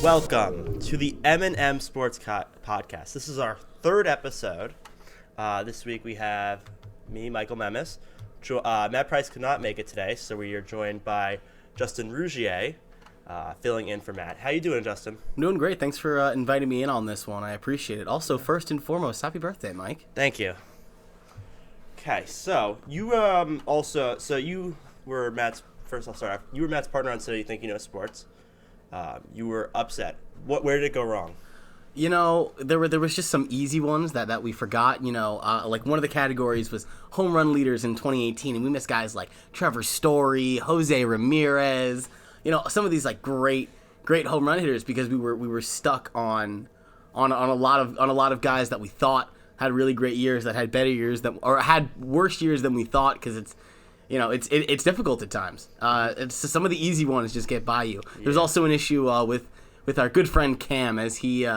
Welcome to the M&M Sports Podcast. This is our third episode. This week we have me, Michael Memis. Matt Price could not make it today, so we are joined by Justin Rouzier, filling in for Matt. How you doing, Justin? I'm doing great. Thanks for inviting me in on this one. I appreciate it. Also, first and foremost, happy birthday, Mike. Thank you. Okay, so you you were Matt's first. I'll start off. You were Matt's partner on So You Think You Know Sports. You were upset. Where did it go wrong? You know, there was just some easy ones that we forgot. You know, like one of the categories was home run leaders in 2018, and we missed guys like Trevor Story, Jose Ramirez. You know, some of these like great home run hitters because we were stuck on a lot of guys that we thought had really great years, that had better years, or had worse years than we thought, because it's difficult at times. It's some of the easy ones just get by you. Yeah. There's also an issue with our good friend Cam, as he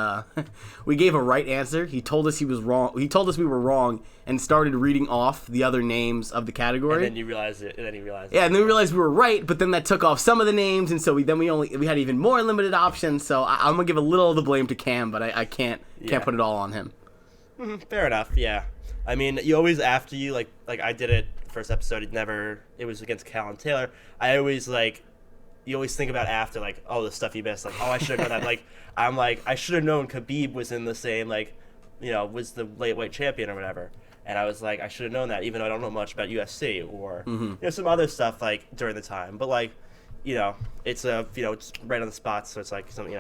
we gave a right answer. He told us he was wrong. He told us we were wrong and started reading off the other names of the category. And then you realized it. Yeah, and then we realized we were right, but then that took off some of the names, and so we had even more limited options. So I'm gonna give a little of the blame to Cam, but I can't put it all on him. Mm-hmm. Fair enough. Yeah. I mean, you always, after you like I did it first episode. It was against Cal and Taylor. You always think about after, like, oh, the stuff you missed, like, oh, I should have known that. I should have known Khabib was in the same, was the lightweight champion or whatever. And I was like, I should have known that, even though I don't know much about UFC or some other stuff during the time. But it's it's right on the spot, so it's like some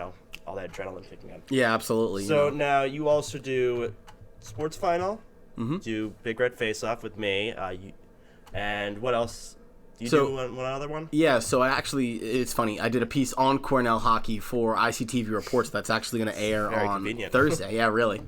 all that adrenaline kicking in. Yeah, absolutely. So now you also do Sports Final, do Big Red Faceoff with me, and what else? Do one other one? Yeah, so it's funny. I did a piece on Cornell Hockey for ICTV Reports that's actually going to air on Thursday. Yeah, really.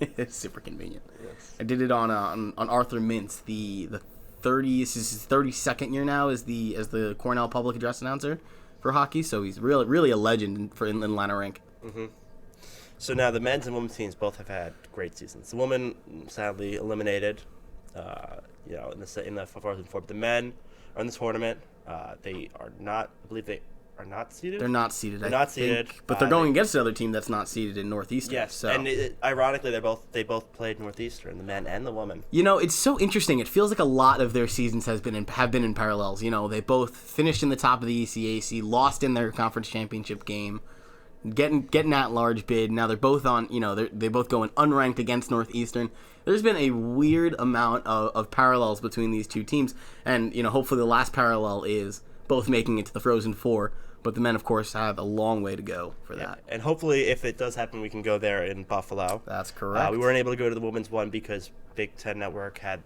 It's super convenient. Yes. I did it on Arthur Mintz, the 32nd year now as the Cornell public address announcer for hockey. So he's really a legend in Atlanta rink. Mm-hmm. So now the men's and women's teams both have had great seasons. The women sadly eliminated, in the fourth and fourth. The men are in the tournament. They are not. I believe they are not seeded. They're not seeded. They're not seeded, but they're going against another team that's not seeded in Northeastern. Yes, so. And ironically, they both played Northeastern, the men and the women. You know, it's so interesting. It feels like a lot of their seasons have been in parallels. You know, they both finished in the top of the ECAC, lost in their conference championship game, getting at large bid. Now they're both on. They both going unranked against Northeastern. There's been a weird amount of parallels between these two teams, and hopefully the last parallel is both making it to the Frozen Four. But the men, of course, have a long way to go for that. And hopefully, if it does happen, we can go there in Buffalo. That's correct. We weren't able to go to the women's one because Big Ten Network had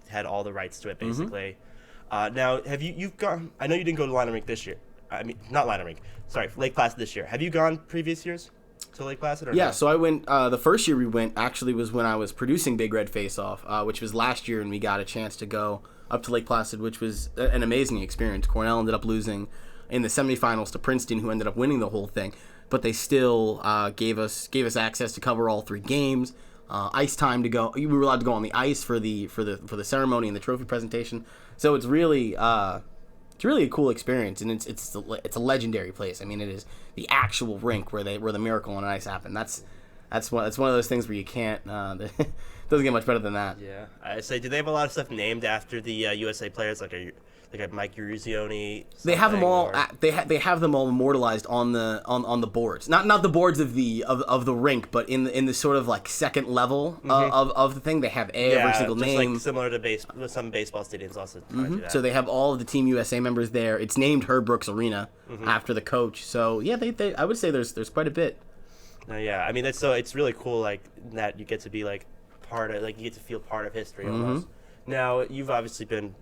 had all the rights to it, basically. Now, have you've gone? I know you didn't go to Liner Rink this year. I mean, not Liner Rink. Sorry, Lake Placid this year. Have you gone previous years to Lake Placid? Yeah, so I went. The first year we went actually was when I was producing Big Red Faceoff, which was last year, and we got a chance to go up to Lake Placid, which was an amazing experience. Cornell ended up losing in the semifinals to Princeton, who ended up winning the whole thing, but they still gave us access to cover all three games. Ice time to go. We were allowed to go on the ice for the ceremony and the trophy presentation. So it's really a cool experience, and it's a legendary place. I mean, it is the actual rink where the Miracle on Ice happened. That's one of those things where you can't. It doesn't get much better than that. Yeah, I say, do they have a lot of stuff named after the USA players, like a Mike Urizioni? They have them all. They have them all immortalized on the boards. Not the boards of the rink, but in the sort of like second level of the thing. They have every single name. Like similar to some baseball stadiums also. Do that. So they have all of the Team USA members there. It's named Herb Brooks Arena after the coach. So yeah, they I would say there's quite a bit. Yeah, I mean it's really cool that you get to be part of you get to feel part of history almost. Now you've obviously been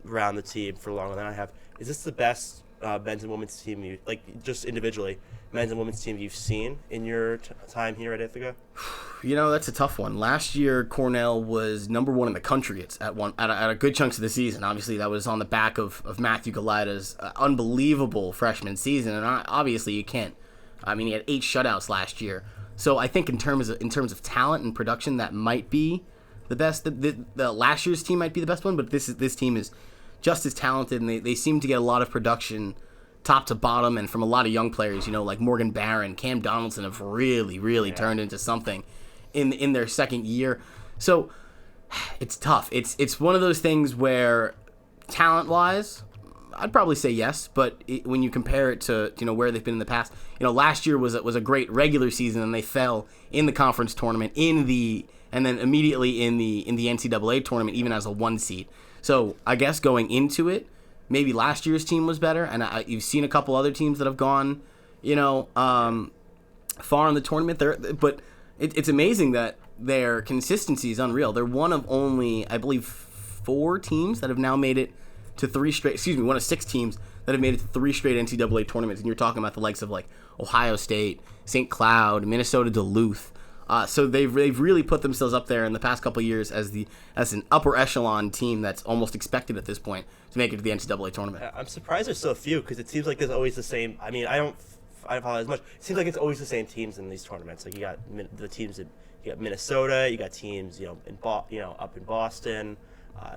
around the team for longer than I have. Is this the best men's and women's team you just individually men's and women's team you've seen in your time here at Ithaca? That's a tough one. Last year Cornell was number one in the country. It's at a good chunks of the season. Obviously that was on the back of Matthew Galida's unbelievable freshman season, and obviously you can't. I mean, he had 8 shutouts last year. So I think in terms of talent and production, that might be the best. The last year's team might be the best one, but this team is just as talented, and they seem to get a lot of production top to bottom, and from a lot of young players, like Morgan Barron, Cam Donaldson have really turned into something in their second year. So it's tough. It's one of those things where talent-wise, I'd probably say yes, but when you compare it to where they've been in the past, last year was a great regular season, and they fell in the conference tournament and then immediately in the NCAA tournament, even as a 1 seed. So I guess going into it, maybe last year's team was better, and you've seen a couple other teams that have gone, far in the tournament. But it's amazing that their consistency is unreal. They're one of only, I believe, 4 teams that have now made it to 3 straight. Excuse me, one of 6 teams that have made it to 3 straight NCAA tournaments, and you're talking about the likes of like Ohio State, St. Cloud, Minnesota Duluth. So they've really put themselves up there in the past couple of years as an upper echelon team that's almost expected at this point to make it to the NCAA tournament. I'm surprised there's so few, because it seems like there's always the same. I mean, I don't follow as much. It seems like it's always the same teams in these tournaments. Like you got the teams you got Minnesota, you got teams up in Boston.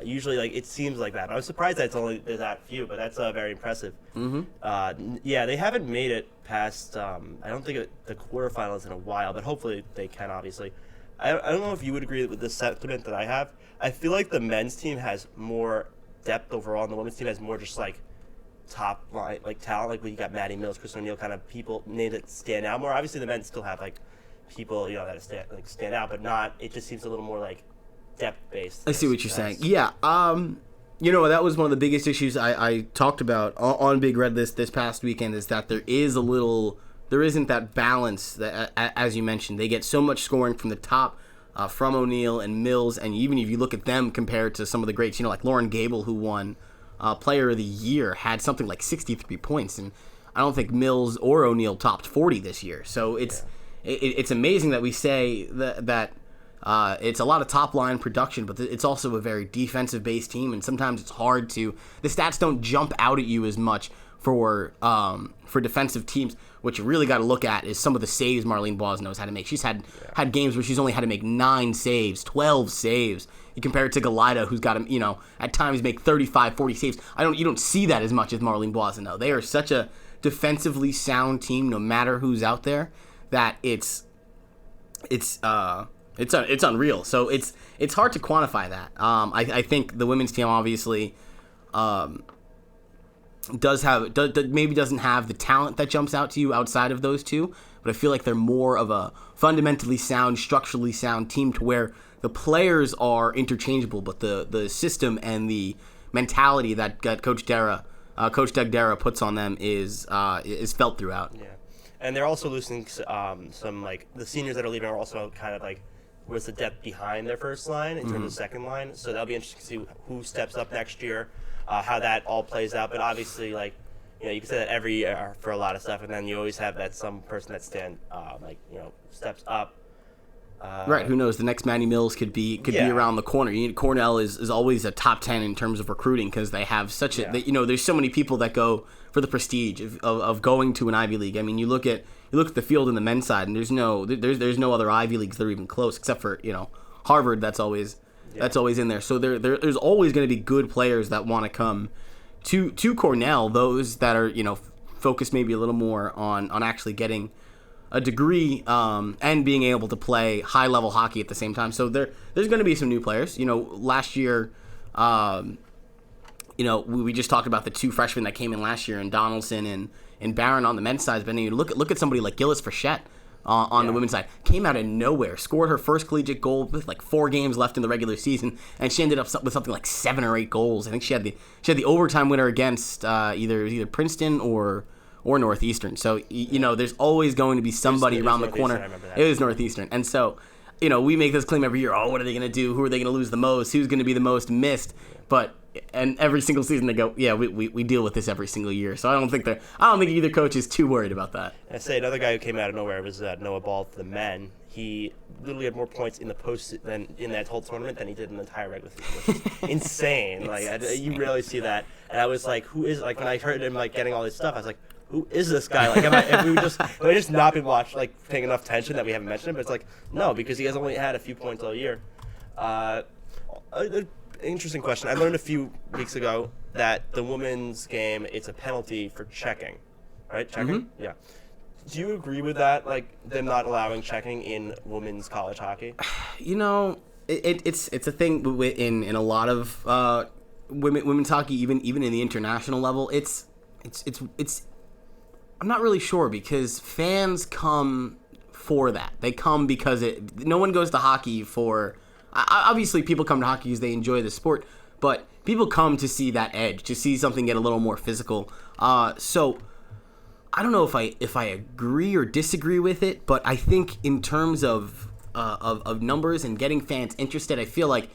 Usually, like it seems like that. But I was surprised that there's that few, but that's very impressive. Mm-hmm. They haven't made it past. I don't think the quarterfinals in a while, but hopefully they can. Obviously, I don't know if you would agree with the sentiment that I have. I feel like the men's team has more depth overall, and the women's team has more just like top line like talent. Like when you got Maddie Mills, Chris O'Neill, kind of people names that stand out more. Obviously, the men still have like people that stand out, but not. It just seems a little more like depth-based. I see what you're saying. Yeah. That was one of the biggest issues I talked about on Big Red this past weekend, is that there isn't that balance that, as you mentioned, they get so much scoring from the top, from O'Neill and Mills, and even if you look at them compared to some of the greats, like Lauren Gable, who won Player of the Year, had something like 63 points, and I don't think Mills or O'Neill topped 40 this year. So it's amazing that we say that it's a lot of top-line production, but it's also a very defensive-based team, and sometimes it's hard to... The stats don't jump out at you as much for defensive teams. What you really got to look at is some of the saves Marlene Bois knows how to make. She's had games where she's only had to make 9 saves, 12 saves. You compare it to Galida, who's got to, at times make 35, 40 saves. You don't see that as much as Marlene Boisano. They are such a defensively sound team, no matter who's out there, that it's unreal. So it's hard to quantify that. I think the women's team obviously maybe doesn't have the talent that jumps out to you outside of those two, but I feel like they're more of a fundamentally sound, structurally sound team, to where the players are interchangeable, but the system and the mentality that Coach Doug Dara puts on them is felt throughout. Yeah, and they're also losing some, like the seniors that are leaving are also kind of like, where's the depth behind their first line in terms of second line. So that'll be interesting to see who steps up next year, how that all plays out. But obviously, like, you can say that every year for a lot of stuff, and then you always have that some person that steps up. Right. Who knows? The next Maddie Mills could be around the corner. Cornell is always a top 10 in terms of recruiting, because they have such there's so many people that go for the prestige of going to an Ivy League. I mean, you look at the field in the men's side, and there's no other Ivy Leagues that are even close, except for Harvard. That's always in there. So there's always going to be good players that want to come to Cornell. Those that are focused maybe a little more on actually getting a degree and being able to play high level hockey at the same time. So there's going to be some new players. Last year, we just talked about the 2 freshmen that came in last year, and Donaldson and Barron on the men's side. But then you look at somebody like Gillis Frechette on the women's side. Came out of nowhere, scored her first collegiate goal with like 4 games left in the regular season, and she ended up with something like 7 or 8 goals. I think she had the overtime winner against either Princeton or Northeastern. So there's always going to be somebody around the corner. It was Northeastern, and so we make this claim every year. Oh, what are they going to do? Who are they going to lose the most? Who's going to be the most missed? And every single season they go, yeah, we deal with this every single year. So I don't think either coach is too worried about that. I say another guy who came out of nowhere was Noah Ball for the men. He literally had more points in the post than in that whole tournament than he did in the entire regular season, which is insane. You rarely see that. And I was like, who is when I heard him getting all this stuff, I was like, who is this guy? Have we just not been paying enough attention that we haven't mentioned him? But it's like, no, because he has only had a few points all year. interesting question. I learned a few weeks ago that the women's game, it's a penalty for checking, right? Checking? Mm-hmm. Yeah. Do you agree with that? Like them not allowing checking in women's college hockey? You know, it's a thing in a lot of women's hockey, even in the international level. It's I'm not really sure because fans come for that. They come because no one goes to hockey for. Obviously, people come to hockey because they enjoy the sport, but people come to see that edge, to see something get a little more physical. So I don't know if I agree or disagree with it, but I think in terms of numbers and getting fans interested, I feel like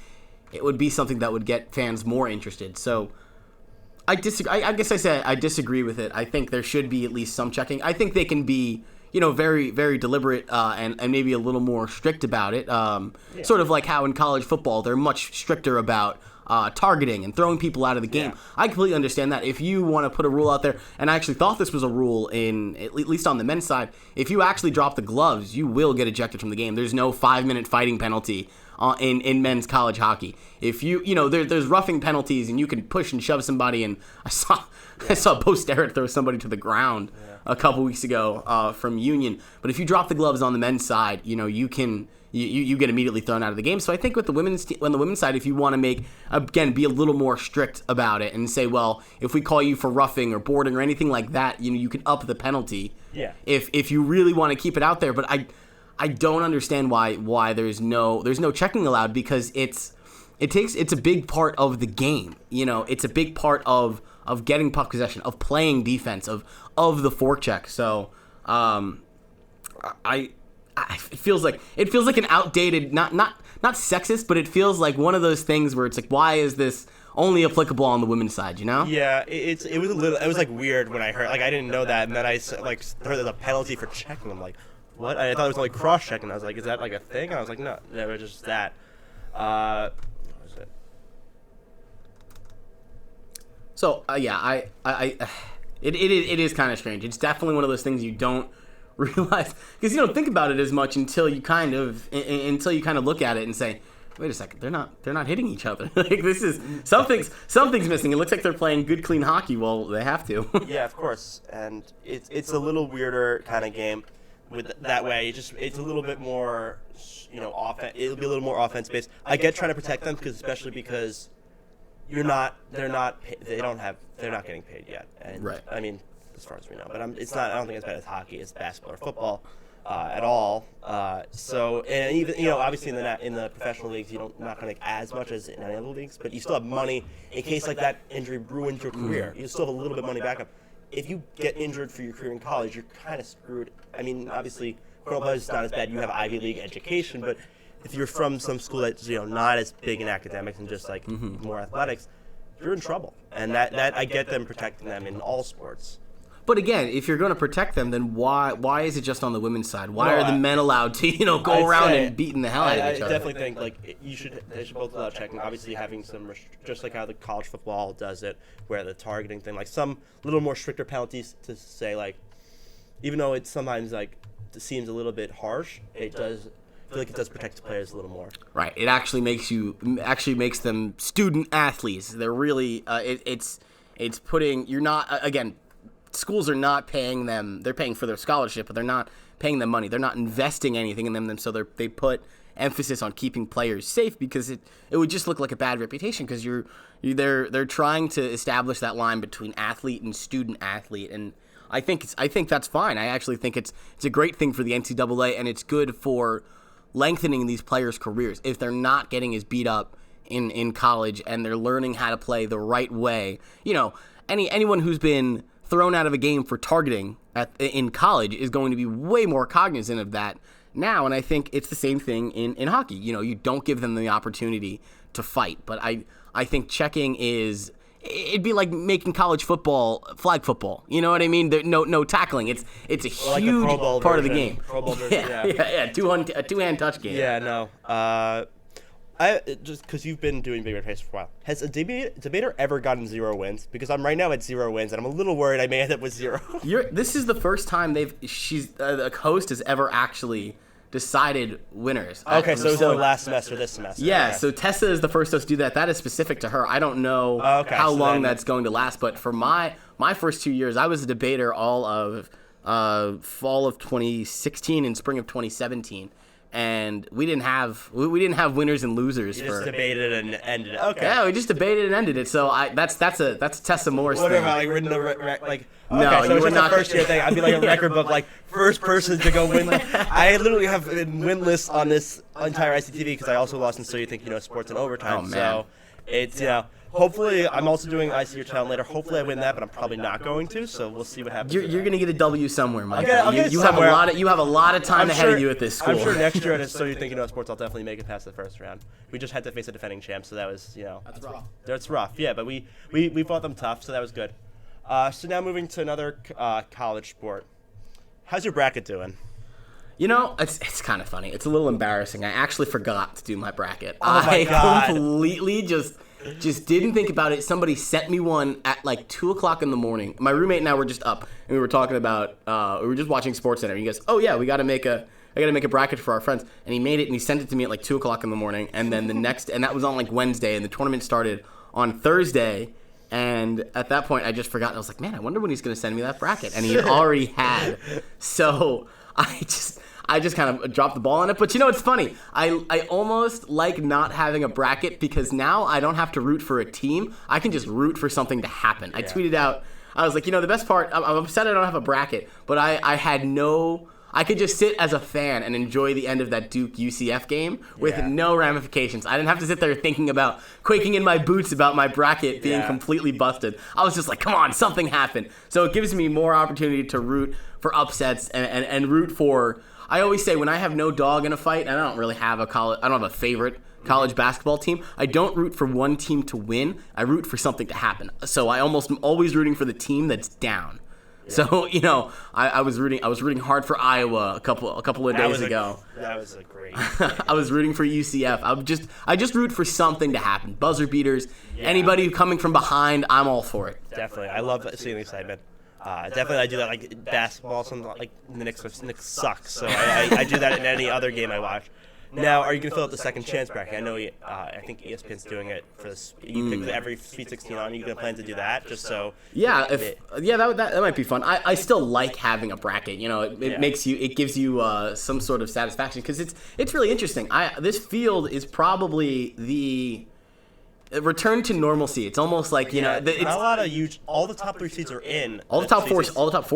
it would be something that would get fans more interested. So I disagree. I guess I said I disagree with it. I think there should be at least some checking. I think they can be, very, very deliberate and maybe a little more strict about it. Sort of like how in college football they're much stricter about targeting and throwing people out of the game. Yeah. I completely understand that. If you want to put a rule out there, and I actually thought this was a rule at least on the men's side, if you actually drop the gloves, you will get ejected from the game. There's no 5-minute fighting penalty in men's college hockey. If there's roughing penalties and you can push and shove somebody, and I saw Bo Sterrett throw somebody to the ground a couple weeks ago from Union. But if you drop the gloves on the men's side, you can you get immediately thrown out of the game. So I think with the women's side, if you want to be a little more strict about it and say, well, if we call you for roughing or boarding or anything like that, you can up the penalty. Yeah. If you really want to keep it out there, but I don't understand why there's no checking allowed, because it's a big part of the game. It's a big part of getting puck possession, of playing defense, of the forecheck. So it feels like an outdated, not sexist, but it feels like one of those things where it's like, why is this only applicable on the women's side? Yeah, it was like weird when I heard, like, I didn't know that, and then I like heard there's a penalty for checking. I'm like, what? I thought it was only cross checking. I was like, is that like a thing? And I was like, no, it was just that. What was it? So it is kind of strange. It's definitely one of those things you don't realize, because you don't think about it as much until you kind of look at it and say, wait a second, they're not hitting each other. Like, this is something's missing. It looks like they're playing good, clean hockey. Well, they have to. Yeah, of course, and it's a little weirder kind of game. With that way, it's a little bit more, offense. It'll be a little more offense based. I get trying to protect them especially because they're not getting paid yet. And, right. I mean, as far as we know, but it's not. I don't think it's bad as hockey, as basketball or football at all. So, and even obviously in the professional leagues, you're not going to make as much as in any other leagues, but you still have money in case like that injury ruins your career. You still have a little bit of money back up. If you get injured for your career in college, you're kind of screwed. I mean, obviously, Cornell Hockey is not as bad. You have Ivy League education, but if you're from some school that's not as big in academics and just like more athletics, you're in trouble. And that I get them protecting them in all sports. But again, if you're going to protect them, then why is it just on the women's side? Why are the men allowed to go around and beating the hell out of each other? I definitely think they should both allow checking. Obviously, having some just like how the college football does it, where the targeting thing, like some little more stricter penalties to say, like, even though it sometimes like seems a little bit harsh, it does. I feel like it does protect the players a little more. Right. It actually makes them student athletes. They're really it's putting you're not again. Schools are not paying them. They're paying for their scholarship, but they're not paying them money. They're not investing anything in them. So they put emphasis on keeping players safe, because it would just look like a bad reputation, because they're trying to establish that line between athlete and student athlete, and I think that's fine. I actually think it's a great thing for the NCAA, and it's good for lengthening these players' careers if they're not getting as beat up in college and they're learning how to play the right way. Anyone who's been thrown out of a game for targeting in college is going to be way more cognizant of that now, and I think it's the same thing in hockey. You don't give them the opportunity to fight, but I think checking it'd be like making college football flag football. You know what I mean? No tackling. It's a huge part of the game. Pro Bowl version, yeah. A two-hand touch game. Yeah, no. I just because you've been doing Big Red Faceoff for a while, has a debater ever gotten 0 wins? Because I'm right now at 0 wins, and I'm a little worried I may end up with 0. This is the first time a host has ever actually decided winners. Okay, so it was only last semester, this semester. Yeah, okay. so Tessa is the first host to do that. That is specific to her. I don't know how so long then- that's going to last, but for my first 2 years, I was a debater all of fall of 2016 and spring of 2017. And we didn't have winners and losers. You just debated and ended it. Okay. Yeah, we just debated and ended it. So that's Tessa Moore's What thing. if I like written like No, okay, so you it's were just not- a first year thing. I'd be like a record book, like first person to go win. I literally have been winless on this entire ICTV because I also lost in So You Think You Know Sports in overtime. Oh, man. So it's hopefully I'm also doing I See Your Town later. Hopefully I win that, but I'm probably not going to. So we'll see what happens. You're gonna get a W somewhere, Mike. I'll get it You have somewhere. a lot of time I'm ahead of you at this school. I'm sure next year at So You Think You Know Sports, I'll definitely make it past the first round. We just had to face a defending champ, so that was That's rough. That's rough. Yeah, but we fought them tough, so that was good. So now moving to another college sport. How's your bracket doing? You know, it's kind of funny. It's a little embarrassing. I actually forgot to do my bracket. Oh my I God. completely just didn't think about it. Somebody sent me one at like 2:00 in the morning. My roommate and I were just up and we were talking about we were just watching SportsCenter. And he goes, "Oh yeah, I got to make a bracket for our friends." And he made it and he sent it to me at like 2:00 in the morning. And then and that was on like Wednesday, and the tournament started on Thursday. And at that point, I just forgot. I was like, man, I wonder when he's going to send me that bracket. And he already had. So I just kind of dropped the ball on it. But you know, it's funny. I almost like not having a bracket because now I don't have to root for a team. I can just root for something to happen. I tweeted out, I was like, the best part, I'm upset I don't have a bracket, but I could just sit as a fan and enjoy the end of that Duke UCF game with no ramifications. I didn't have to sit there thinking about quaking in my boots about my bracket being completely busted. I was just like, come on, something happened. So it gives me more opportunity to root for upsets and root for. I always say when I have no dog in a fight, and I don't really have I don't have a favorite college basketball team. I don't root for one team to win. I root for something to happen. So I almost am always rooting for the team that's down. So I was rooting hard for Iowa a couple of days ago. That was a great. I was rooting for UCF. I just root for something to happen. Buzzer beaters. Anybody coming from behind, I'm all for it. Definitely, I love seeing the excitement. Definitely, I do that like basketball. Something like the Knicks sucks, so I do that in any other game I watch. Now, are you going to fill out the second chance bracket? I know I think ESPN's doing it for this. You pick every Sweet 16 on. Are you going to plan to do that just so? Yeah, that might be fun. I still like having a bracket. It gives you some sort of satisfaction because it's really interesting. This field is probably the return to normalcy. It's almost like not a lot of huge. All the top 3 seeds are in. All the top four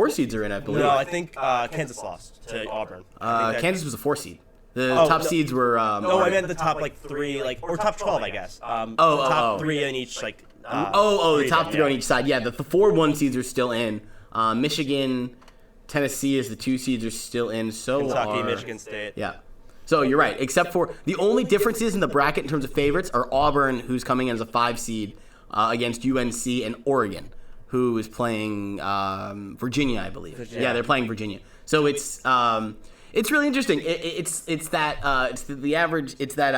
seeds are in, I believe. No, I think Kansas lost to Auburn. Kansas was a 4 seed. The top seeds were. I meant the top 3, or top 12, I guess. Top 3 in each the top 3 on each side. Yeah, the 4 1 seeds are still in. Michigan, Tennessee as the 2 seeds are still in. So Kentucky, Michigan State. Yeah. So you're right. Except for the only differences in the bracket in terms of favorites are Auburn, who's coming in as a 5 seed against UNC, and Oregon, who is playing Virginia, I believe. Yeah, they're playing Virginia. So it's really interesting. It's the average. It's that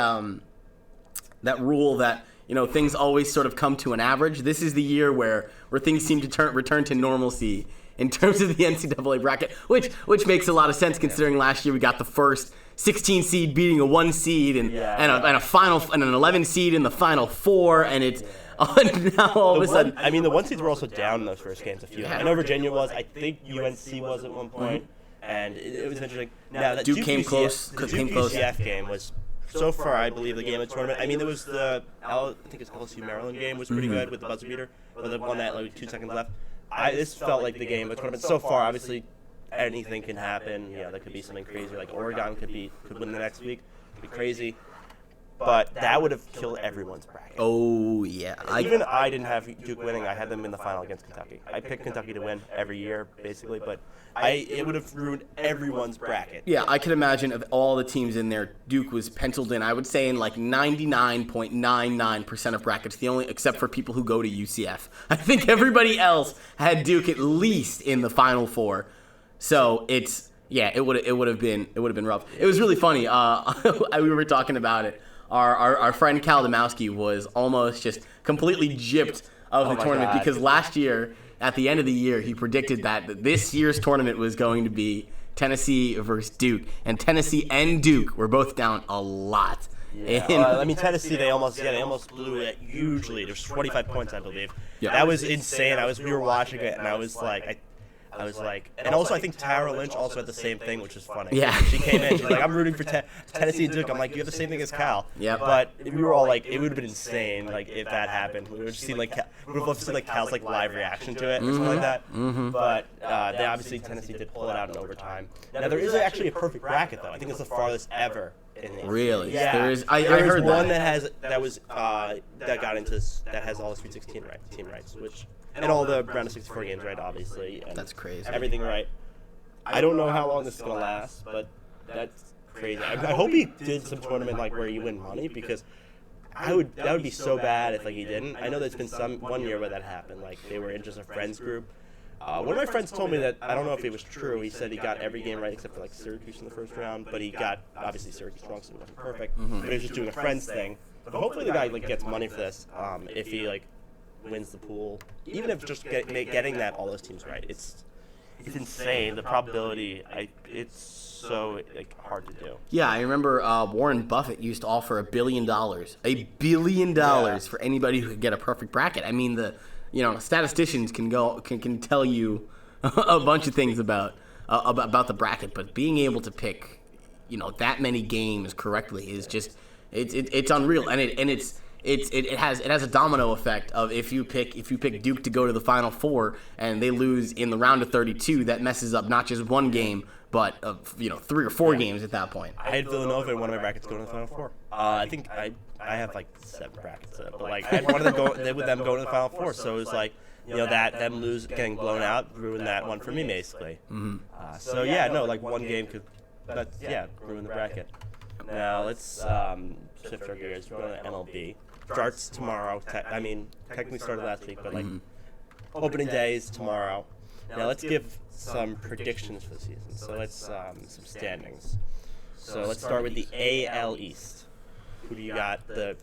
rule that things always sort of come to an average. This is the year where things seem to return to normalcy in terms of the NCAA bracket, which makes a lot of sense considering last year we got the first 16 seed beating a 1 seed and a final and an 11 seed in the final 4, and it's. Now all of a sudden, I mean, the 1 seeds were also down in those first games. I know Virginia was. I think UNC was at one point. And it was interesting. Now that Duke came close. The Duke UCF game was so far, I believe, the game of the tournament. I mean, there was I think it's LSU Maryland game was pretty good with the buzzer beater, or the one that like 2 seconds left. This felt like the game of the tournament so far. Obviously, anything can happen. There could be something crazy. Like Oregon could win the next week. It could be crazy. But that would have killed everyone's bracket. Oh, yeah. I didn't have Duke winning. I had them in the final against Kentucky. I picked Kentucky to win every year, basically, but it would have ruined everyone's bracket. Yeah, I can imagine of all the teams in there, Duke was penciled in, I would say, in like 99.99% of brackets, except for people who go to UCF. I think everybody else had Duke at least in the Final Four. So it would have been rough. It was really funny. We were talking about it. Our friend Cal Domowski was almost just completely gypped of the tournament because last year, at the end of the year, he predicted that this year's tournament was going to be Tennessee versus Duke, and Tennessee and Duke were both down a lot. Yeah. Tennessee, they almost blew it hugely. There's 25 points, I believe. Yeah. That was insane. We were watching it, and I was like, and also I think Tara Lynch also had the same thing, which is funny. Yeah. She came in, she's like, I'm rooting for Tennessee and Duke. I'm like, you have the same thing as Cal. Yeah. But we were all like, it would have been insane, like, if that happened. We would have seen Cal's like live reaction to it or something like that. Mm-hmm. But they obviously Tennessee did pull it out in overtime. Now there is actually a perfect bracket though. I think it's the farthest ever. Really? Yeah. There is. I There's heard one that. that has all the Sweet 16 team rights, and all the round of 64 games, right? Obviously. And That's crazy. Everything right. I don't know how long this is gonna last, but that's crazy. I hope he did some tournament like where you win money, because that would be so bad if like he didn't. I know there's been one year where that happened. Like they were in just a friends group. One of my friends told me that, I don't know if it was true, he said he got every game right except for like Syracuse in the first round, but he got, obviously Syracuse wrong, so it wasn't perfect, but he was just doing a friends thing. But hopefully the guy like gets money for this, if he like wins the pool. Even if just getting all those teams right, it's insane. The probability, it's so like hard to do. Yeah, I remember Warren Buffett used to offer $1 billion, $1 billion for anybody who could get a perfect bracket. I mean, statisticians can tell you a bunch of things about the bracket, but being able to pick, that many games correctly is just it's unreal, and it has a domino effect of if you pick Duke to go to the Final Four and they lose in the round of 32, that messes up not just one game but 3 or 4 games at that point. I had Villanova in one of my brackets going to the Final Four. I think I have like 7 brackets, but like I had one of them going to the Final Four, so it was like that them getting blown out ruined that one for me basically. Mm-hmm. Like one game could ruin the bracket. Now let's shift our gears. We're going to MLB. Starts tomorrow. Technically started last week, but like opening day is tomorrow. Now let's give some predictions for the season. So let's some standings. So let's start with the AL East. Who do you got?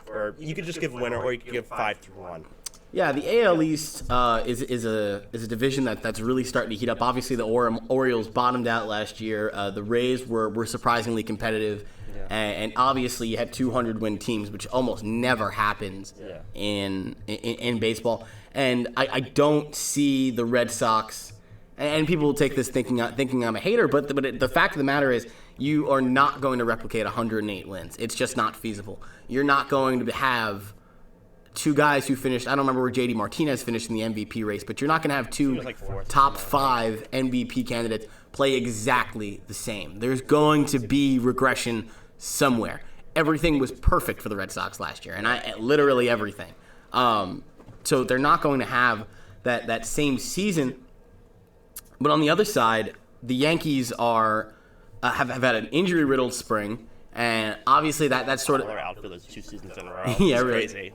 Or you could just give winner, or you could give 5-1. Yeah, the AL East is a division that's really starting to heat up. Obviously, the Orioles bottomed out last year. The Rays were surprisingly competitive, and obviously you had 200-win teams, which almost never happens in baseball. And I don't see the Red Sox. And people will take this thinking I'm a hater, but the fact of the matter is you are not going to replicate 108 wins. It's just not feasible. You're not going to have 2 guys who finished, I don't remember where JD Martinez finished in the MVP race, but you're not going to have 2 top 5 MVP candidates play exactly the same. There's going to be regression somewhere. Everything was perfect for the Red Sox last year, and literally everything. So they're not going to have that same season. But on the other side, the Yankees have had an injury-riddled spring, and obviously that's sort of they're out for those 2 seasons in a row. Yeah, it's really. Crazy.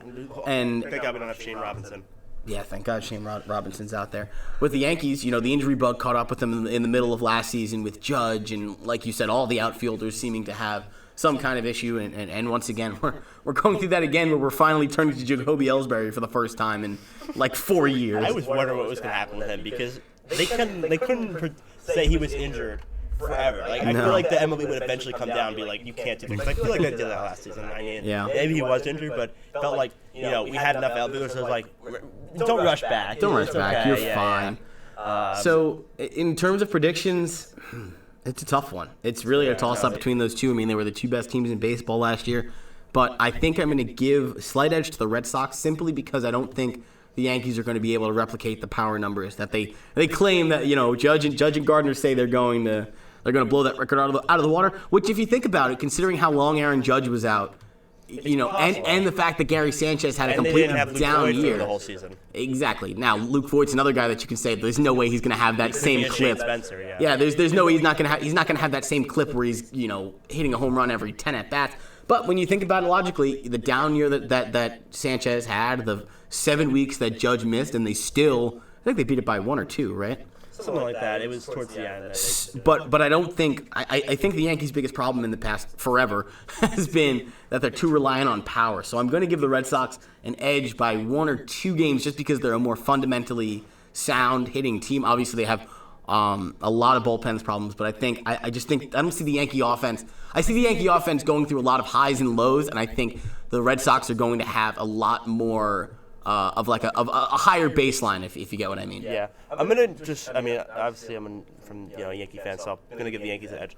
And thank God we don't have Shane Robinson. Yeah, thank God Shane Robinson's out there. With the Yankees, the injury bug caught up with them in the middle of last season with Judge, and like you said, all the outfielders seeming to have some kind of issue. And once again, we're going through that again, where we're finally turning to Jacoby Ellsbury for the first time in like 4 years. I was wondering what was going to happen with him, because they couldn't say he was injured forever. Like I feel like the MLB would eventually come down and be like, you can't do this. I feel like they did that last season. Maybe he was injured, but felt like we had enough outfielders. So it was like, don't rush back. Don't rush back. Okay. You're fine. So in terms of predictions, it's a tough one. It's really a toss-up between those two. I mean, they were the 2 best teams in baseball last year, but I think I'm going to give a slight edge to the Red Sox simply because I don't think the Yankees are going to be able to replicate the power numbers that they claim that Judge and Gardner say they're going to blow that record out of the water. Which, if you think about it, considering how long Aaron Judge was out, and the fact that Gary Sanchez had a completely down year the whole season. Exactly. Now Luke Voigt's another guy that you can say there's no way he's going to have that same clip. Spencer, There's no way he's not going to have that same clip where he's hitting a home run every 10 at bats. But when you think about it logically, the down year that Sanchez had, the 7 weeks that Judge missed, and I think they beat it by 1 or 2, right? Something like that. It was towards the end. But I don't think I think the Yankees' biggest problem in the past forever has been that they're too reliant on power. So I'm going to give the Red Sox an edge by 1 or 2 games just because they're a more fundamentally sound hitting team. Obviously, they have a lot of bullpen problems, but I just think I don't see the Yankee offense. I see the Yankee offense going through a lot of highs and lows, and I think the Red Sox are going to have a lot more of a higher baseline, if you get what I mean. Yeah, I'm gonna obviously I'm from Yankee fan, so I'm gonna give the Yankees an edge.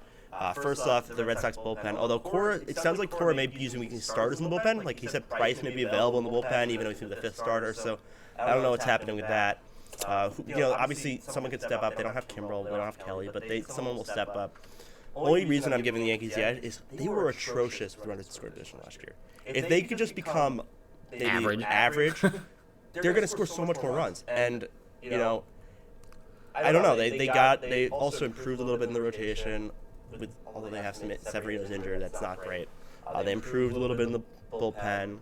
First off, the Red Sox bullpen. Although it sounds like Cora may be using weekly starters in the bullpen. Like he said, Price may be available in the bullpen, even though he's the fifth starter. So I don't know what's happening with that. Obviously someone could step up. They don't have Kimbrel, they don't have Kelly, but someone will step up. Only reason I'm giving the Yankees the edge is they were atrocious with runners in scoring position last year. If they could just become maybe average, they're going to score so much more runs. And I don't know. They also improved a little bit in the rotation. Although they have Severino's injured, that's not great. They improved a little bit in the bullpen.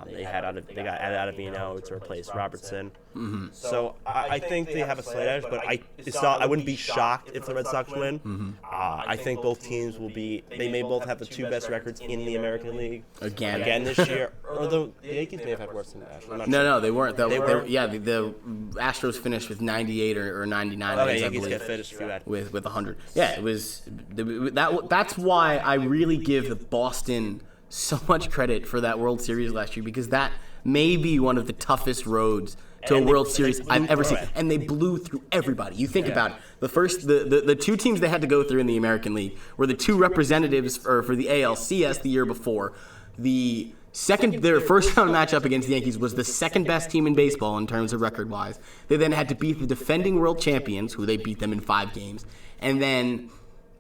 They got Ottavino to replace Robertson. Mm-hmm. So I think they have a slight edge, but I wouldn't be shocked if the Red Sox win. Mm-hmm. I think both teams they may both have the two best records in the American League again this year. Although the Yankees may have had worse than the Astros. No, they weren't. The Astros finished with 98 or 99 wins, I Yankees believe, got finished with 100. Yeah, it was that's why I really give the Boston so much credit for that World Series last year, because that may be one of the toughest roads to a World Series I've ever seen. And they blew through everybody. You think about it. The two teams they had to go through in the American League were the two representatives for the ALCS the year before. Their first round matchup against the Yankees was the second best team in baseball in terms of record wise. They then had to beat the defending world champions, who they beat them in 5 games. And then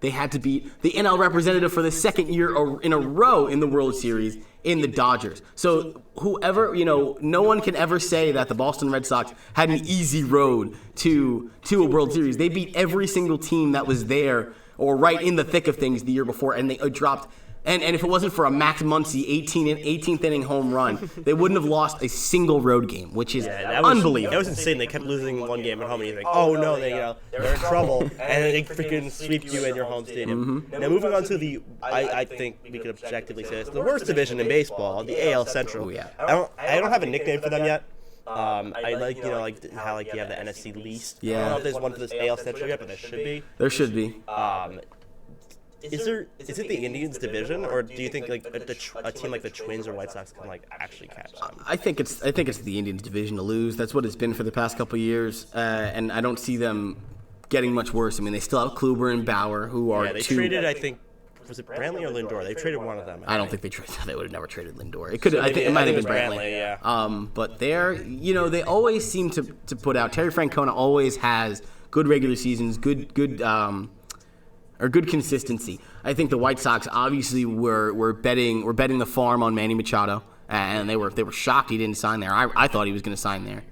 they had to beat the NL representative for the second year in a row in the World Series in the Dodgers. So no one can ever say that the Boston Red Sox had an easy road to a World Series. They beat every single team that was there or right in the thick of things the year before, and they dropped. And if it wasn't for a Max Muncy 18th inning home run, they wouldn't have lost a single road game, which is unbelievable. That was insane. They kept losing one game at home, and you think, oh no, they're in trouble, and then they freaking sweep you in your home stadium. Mm-hmm. Now moving on to I think we could objectively say this, the worst division in baseball, the AL Central. Oh, yeah. I don't have a nickname for them yet. I like how you have the NFC least. Yeah. I don't know if there's one for this AL Central yet, but there should be. There should be. Is it the Indians division, or do you think a team like the Twins or White Sox can actually catch them? I think it's the Indians division to lose. That's what it's been for the past couple of years, and I don't see them getting much worse. I mean, they still have Kluber and Bauer, who are they traded. I think was it Brantley or Lindor? They traded one of them. I don't think they traded. They would have never traded Lindor. It might have been Brantley. Yeah. But they always seem to put out. Terry Francona always has good regular seasons, good consistency. I think the White Sox obviously were betting the farm on Manny Machado, and they were shocked he didn't sign there. I thought he was going to sign there.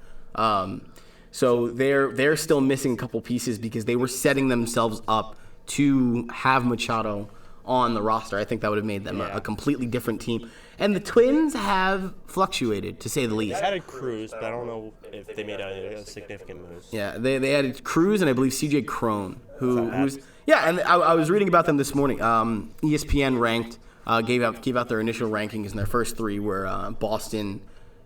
So they're still missing a couple pieces because they were setting themselves up to have Machado on the roster. I think that would have made them a completely different team. And the Twins have fluctuated, to say the least. They added Cruz, but I don't know if they made a significant moves. Yeah, they added Cruz and I believe C.J. Cron, who's and I was reading about them this morning. ESPN ranked, gave out their initial rankings, and their first 3 were Boston,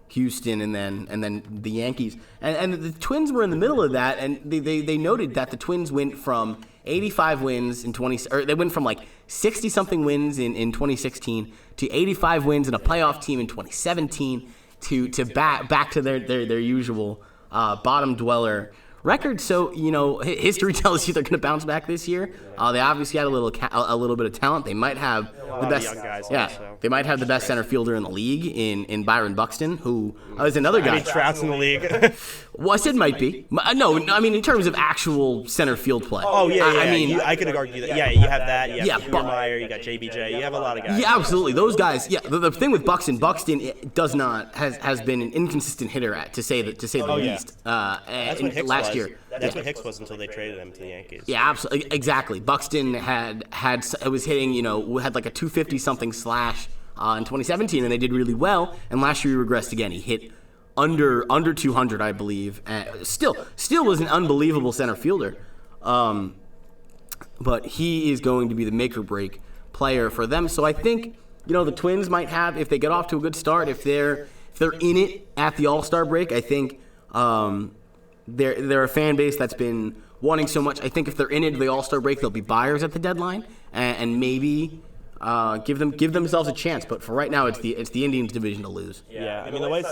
Houston, and then the Yankees. And the Twins were in the middle of that, and they noted that the Twins went from 85 wins they went from 60 something wins in 2016 to 85 wins in a playoff team in 2017 to back to their usual bottom dweller record. So history tells you they're going to bounce back this year. They obviously had a little bit of talent. They might have the best young guys. They might have the best center fielder in the league in Byron Buxton, who is another guy. Trout's in the league. Well, I said might be. No, I mean in terms of actual center field play. Oh yeah. I mean, I could argue that. Yeah, you have that. You have Kiermaier, you got JBJ. You have a lot of guys. Yeah, absolutely. Those guys. Yeah, the thing with Buxton has been an inconsistent hitter to say the least. That's what Hicks last was. year. That's what Hicks was until they traded him to the Yankees. Yeah, absolutely, exactly. Buxton was hitting, had like a 250 something slash in 2017, and they did really well. And last year he regressed again. He hit under 200, I believe. Still was an unbelievable center fielder. But he is going to be the make or break player for them. So I think the Twins might have, if they get off to a good start, if they're in it at the All-Star break, I think they're a fan base that's been wanting so much. I think if they're in it, the All-Star break, they'll be buyers at the deadline, and maybe give themselves a chance. But for right now, it's the Indians division to lose. Yeah, I mean the White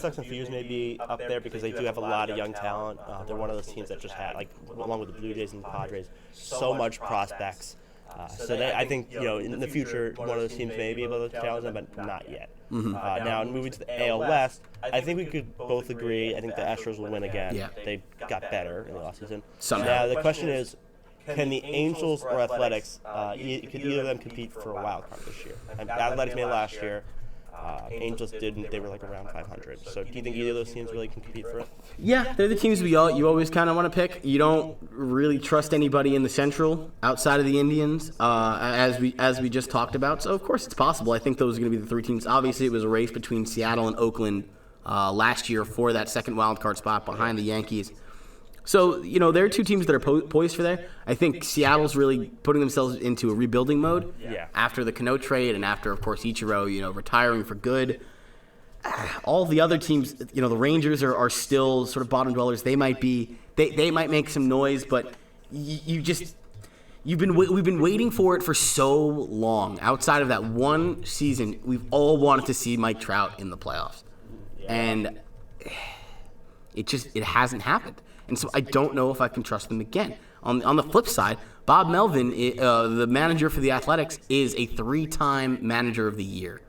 Sox and Fuse may be up there because they do have a lot of young talent. They're one of those teams that just had, like, along with the Blue Jays and the Padres, so much prospects. I think in the future one of those teams may be able to challenge them, but not yet. Now moving to the AL West, I think we could both agree. I think the Astros will win again. Yeah. They got better in the offseason. Somehow. Now the question is, can the Angels or Athletics, could either of them compete for a wild card this year? And Athletics made it last year. Angels didn't. They were like around 500. So do you think either of those teams really can compete for it? Yeah, they're the teams you always kind of want to pick. You don't really trust anybody in the Central outside of the Indians, as we just talked about. So of course it's possible. I think those are going to be the three teams. Obviously, it was a race between Seattle and Oakland last year for that second wild card spot behind the Yankees. So, there are two teams that are poised for there. I think Seattle's really putting themselves into a rebuilding mode after the Cano trade and after, of course, Ichiro, retiring for good. All the other teams, the Rangers are still sort of bottom dwellers. They might make some noise, but we've been waiting for it for so long. Outside of that one season, we've all wanted to see Mike Trout in the playoffs. And it hasn't happened. And so I don't know if I can trust them again. On the flip side, Bob Melvin, the manager for the Athletics, is a 3-time manager of the year.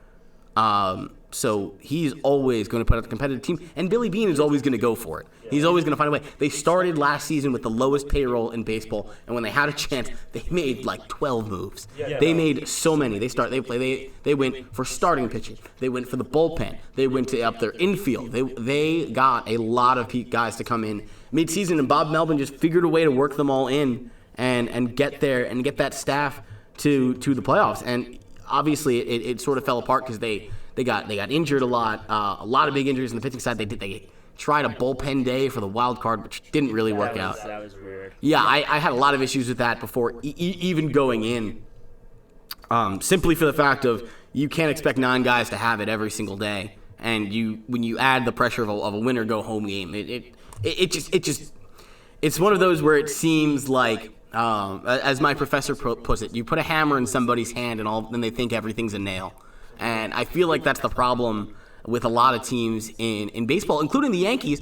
So he's always going to put out a competitive team. And Billy Beane is always going to go for it. He's always going to find a way. They started last season with the lowest payroll in baseball, and when they had a chance, they made like 12 moves. They made so many. They went for starting pitching. They went for the bullpen. They went to up their infield. They got a lot of guys to come in mid-season, and Bob Melvin just figured a way to work them all in and get there and get that staff to the playoffs. And obviously, it sort of fell apart because they got injured a lot of big injuries on the pitching side. They tried a bullpen day for the wild card, which didn't really work out. That was weird. Yeah, I had a lot of issues with that before even going in. Simply for the fact of you can't expect 9 guys to have it every single day, and when you add the pressure of a win or go home game, it's one of those where it seems like, as my professor puts it, you put a hammer in somebody's hand and they think everything's a nail. And I feel like that's the problem with a lot of teams in baseball, including the Yankees.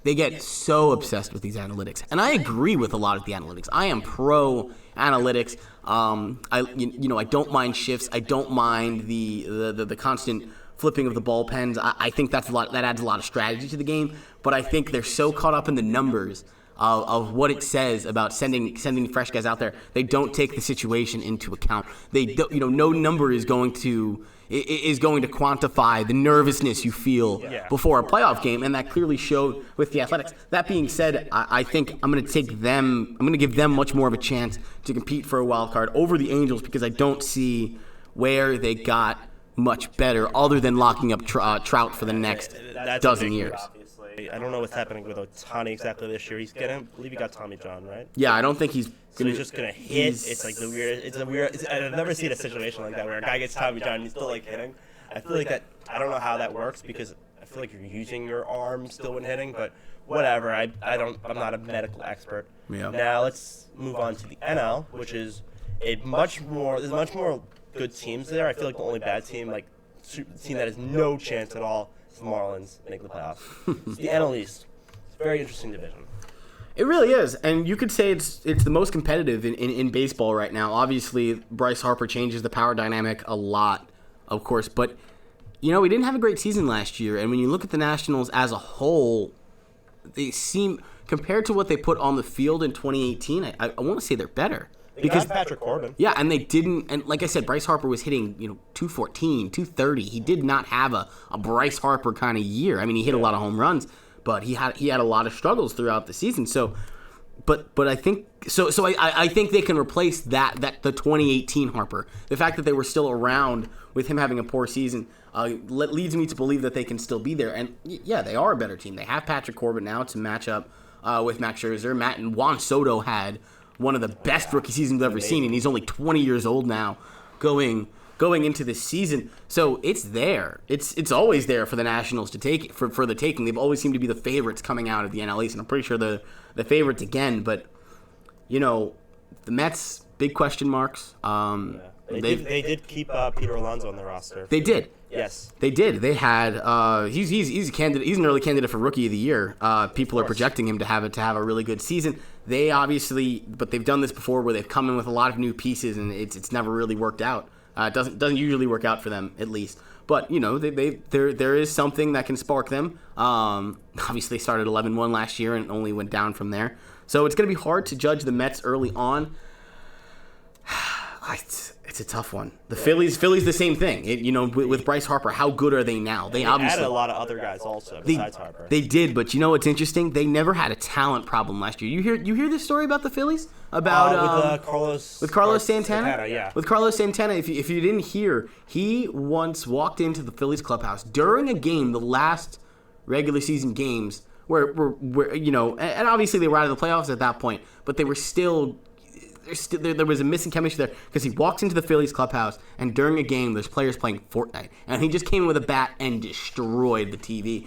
They get so obsessed with these analytics, and I agree with a lot of the analytics. I am pro analytics. I don't mind shifts. I don't mind the constant flipping of the bullpens. I think that adds a lot of strategy to the game. But I think they're so caught up in the numbers of what it says about sending fresh guys out there. They don't take the situation into account. They don't, no number is going to quantify the nervousness you feel before a playoff game, and that clearly showed with the Athletics. That being said, I think I'm going to give them much more of a chance to compete for a wild card over the Angels, because I don't see where they got much better other than locking up Trout for the next dozen years. I don't know what's happening with Ohtani exactly this year. I believe he got Tommy John, right? Yeah, I don't think he's just gonna hit. It's like the weird. I've never seen a situation like that where a guy gets Tommy John and he's still like hitting. I feel like that. I don't know how that works, because I feel like you're using your arm still when hitting. But whatever. I'm not a medical expert. Yeah. Now let's move on to the NL, which is there's much more good teams there. I feel like the only bad team, like team that has no chance at all, is the Marlins making the playoffs. It's the NL East. It's a very interesting division. It really is, and you could say it's the most competitive in baseball right now. Obviously, Bryce Harper changes the power dynamic a lot, of course, but we didn't have a great season last year, and when you look at the Nationals as a whole, they seem, compared to what they put on the field in 2018, I want to say they're better. Because Patrick Corbin. Yeah, and they didn't, and like I said, Bryce Harper was hitting 214, 230. He did not have a Bryce Harper kind of year. I mean, he hit a lot of home runs, but he had a lot of struggles throughout the season. So, but I think I think they can replace the 2018 Harper. The fact that they were still around with him having a poor season leads me to believe that they can still be there. And yeah, they are a better team. They have Patrick Corbin now to match up with Max Scherzer. Juan Soto had one of the best rookie seasons I've ever seen, and he's only 20 years old now, going into this season. So it's there. It's always there for the Nationals to take for the taking. They've always seemed to be the favorites coming out of the NL East, and I'm pretty sure the favorites again. But the Mets, big question marks. They did keep Peter Alonso on the roster. They did. Yes. They did. They had he's a candidate. He's an early candidate for Rookie of the Year. People are projecting him to have a really good season. They obviously, but they've done this before where they've come in with a lot of new pieces and it's never really worked out. It doesn't usually work out for them, at least. But there is something that can spark them. Obviously, they started 11-1 last year and only went down from there. So it's going to be hard to judge the Mets early on. It's a tough one. The Phillies the same thing. With Bryce Harper, how good are they now? They obviously added a lot of other guys also besides Harper. They did, but what's interesting? They never had a talent problem last year. You hear this story about the Phillies? About with Carlos Santana? Yeah. With Carlos Santana, if you didn't hear, he once walked into the Phillies clubhouse during a game, the last regular season games, where and obviously they were out of the playoffs at that point, but they were still. There was a missing chemistry there because he walks into the Phillies clubhouse and during a game there's players playing Fortnite and he just came in with a bat and destroyed the TV.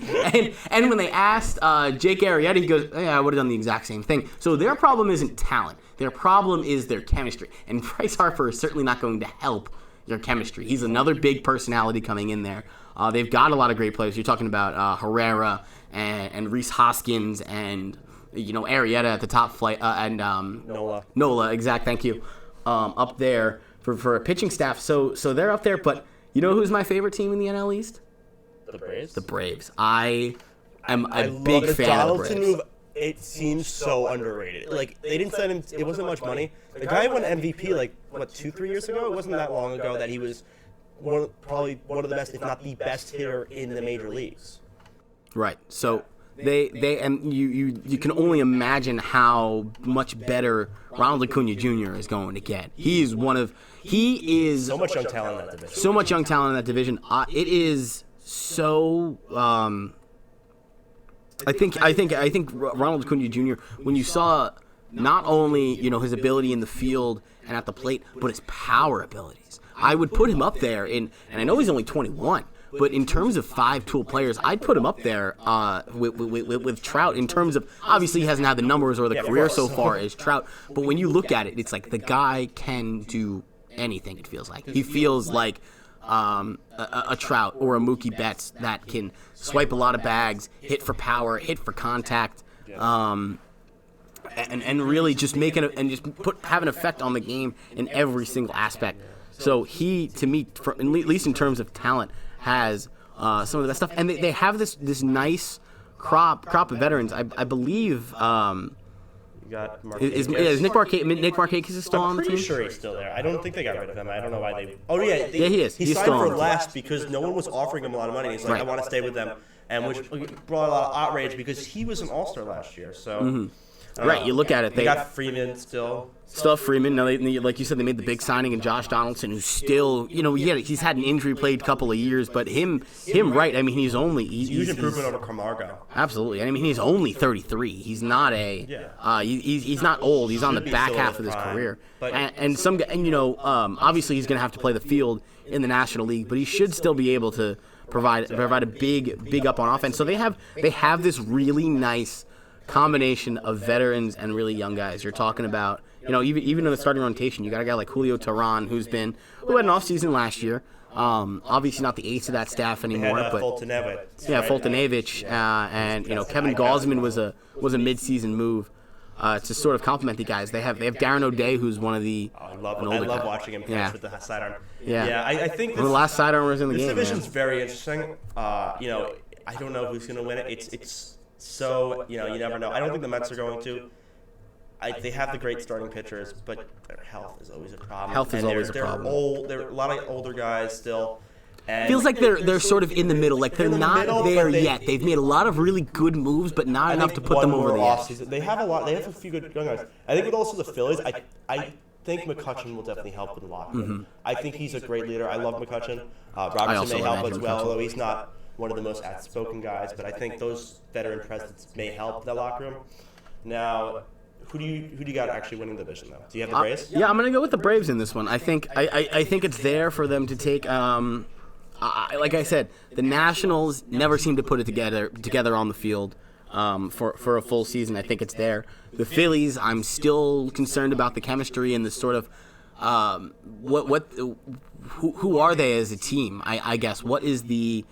And when they asked Jake Arrieta, he goes, "Yeah, I would have done the exact same thing." So their problem isn't talent. Their problem is their chemistry. And Bryce Harper is certainly not going to help your chemistry. He's another big personality coming in there. They've got a lot of great players. You're talking about Herrera and Rhys Hoskins and Arrieta at the top flight and Nola, exact. Thank you. Up there for a pitching staff. So they're up there. But who's my favorite team in the NL East? The Braves. The Braves. I am a big fan of the Braves. Move, it seems so underrated. Like they didn't send him. It wasn't much money. The guy won MVP 2-3 years ago. It wasn't that long ago that he was probably one of the best, if not the best hitter in the major leagues. Right. So. They and you can only imagine how much better Ronald Acuna Jr. is going to get. He is So much young talent in that division. So much young talent in that division. It is so. I think Ronald Acuna Jr. when you saw not only his ability in the field and at the plate, but his power abilities, I would put him up there and I know he's only 21. But in terms of five-tool players, I'd put him up there with Trout in terms of, obviously he hasn't had the numbers or the career so far as Trout, but when you look at it, it's like the guy can do anything, it feels like. He feels like a Trout or a Mookie Betts that can swipe a lot of bags, hit for power, hit for contact, and really just have an effect on the game in every single aspect. So he, to me, at least in terms of talent, has some of the best stuff, and they have this nice crop of veterans. I believe You got is Nick Markakis is still on the team? I'm pretty sure he's still there. I don't think they got rid of him. I don't know why they. Oh yeah, he is. He's signed for last because no one was offering him a lot of money. He's like, I want to stay with them, and which brought a lot of outrage because he was an All-Star last year. So. Right, you look at it. They got Freeman still. Freeman. Now, like you said, they made the big signing in Josh Donaldson, who's still, he's had an injury-plagued couple of years, but him, right? I mean, he's huge improvement over Camargo. Absolutely. I mean, he's only 33. He's not he's not old. He's on the back half of his career. Obviously he's going to have to play the field in the National League, but he should still be able to provide a big up on offense. So they have this really nice combination of veterans and really young guys. You're talking about, even in the starting rotation, you got a guy like Julio Teheran who had an offseason last year. Obviously not the ace of that staff anymore, but Foltynewicz, and Kevin Gausman was a midseason move to sort of complement the guys. They have Darren O'Day, who's one of the. I love watching him pitch with the sidearm. Yeah, I think the last sidearmers in the game. This division's very interesting. I don't know who's going to win it. It's so, you never know. I don't think the Mets are going to. They have the great starting pitchers, but their health is always a problem. They're old. There are a lot of older guys still. And feels like they're sort of in the middle. Like they're not there yet. They've made a lot of really good moves, but not enough to put them over the edge. They have a lot. They have a few good young guys. I think with also the Phillies, I think McCutchen will definitely help with the locker room. I think he's a great leader. I love McCutchen. Robertson may help as well, although he's not one of the most outspoken guys, but I think those veteran presence may help the locker room. Now, who do you got actually winning the division though? Do you have the Braves? Yeah, I'm gonna go with the Braves in this one. I think it's there for them to take. Like I said, the Nationals never seem to put it together on the field. for a full season. I think it's there. The Phillies, I'm still concerned about the chemistry and the sort of who are they as a team? I guess what is the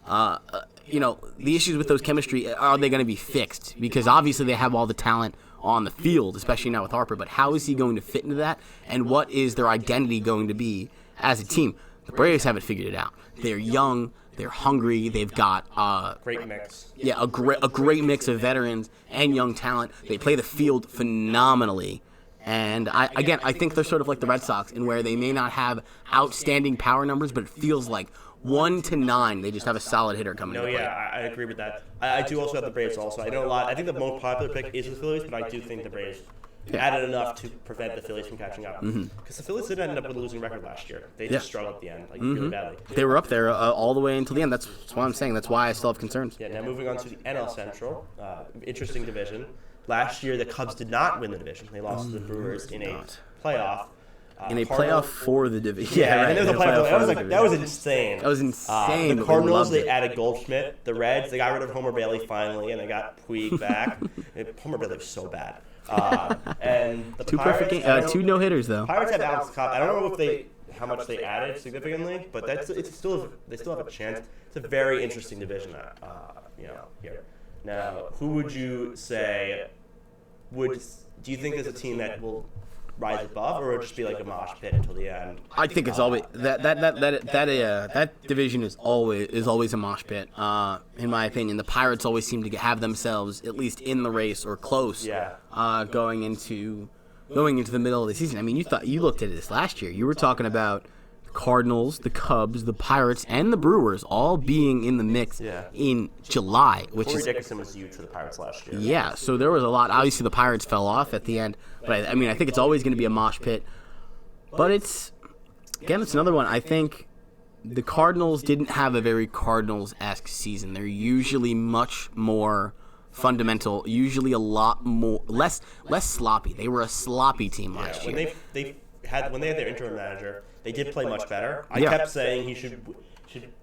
the issues with those chemistry, are they going to be fixed? Because obviously they have all the talent on the field, especially now with Harper, but how is he going to fit into that? And what is their identity going to be as a team? The Braves haven't figured it out. They're young, they're hungry, they've got great mix. Yeah, a great mix of veterans and young talent. They play the field phenomenally. And I think they're sort of like the Red Sox in where they may not have outstanding power numbers, but it feels like 1 to 9, they just have a solid hitter coming in. I agree with that. I do also have the Braves also. I know a lot. I think the most popular pick is the Phillies, but I do think the Braves added enough to prevent the Phillies from catching up. Because the Phillies did end up with a losing record last year. They just struggled at the end, really badly. They were up there all the way until the end. That's what I'm saying. That's why I still have concerns. Yeah, now moving on to the NL Central. Interesting division. Last year, the Cubs did not win the division. They lost to the Brewers in a playoff. In a playoff for the division. Yeah, right. And there was a playoff. That was insane. That was insane. The Cardinals, they added Goldschmidt. The Reds, they got rid of Homer Bailey finally, and they got Puig back. Homer Bailey was so bad. And the Pirates, 2 no-hitters though. Pirates had Alex Cobb. I don't know how much they added significantly, but they still have a chance. It's a very interesting division. Here. Now, who would you say do you think there's a team that will rise above, or would it just be like a mosh pit until the end? I think it's always that division is always a mosh pit. In my opinion, the Pirates always seem to have themselves at least in the race or close. Yeah. Going into the middle of the season. I mean, you looked at this last year. You were talking about the Cardinals, the Cubs, the Pirates, and the Brewers all being in the mix in July, which Corey Dickerson was huge for the Pirates last year. Yeah, so there was a lot. Obviously, the Pirates fell off at the end, but I think it's always going to be a mosh pit. But it's another one. I think the Cardinals didn't have a very Cardinals-esque season. They're usually much more fundamental, usually a lot more less sloppy. They were a sloppy team last year. When they had their interim manager, they did play much better. I kept saying he should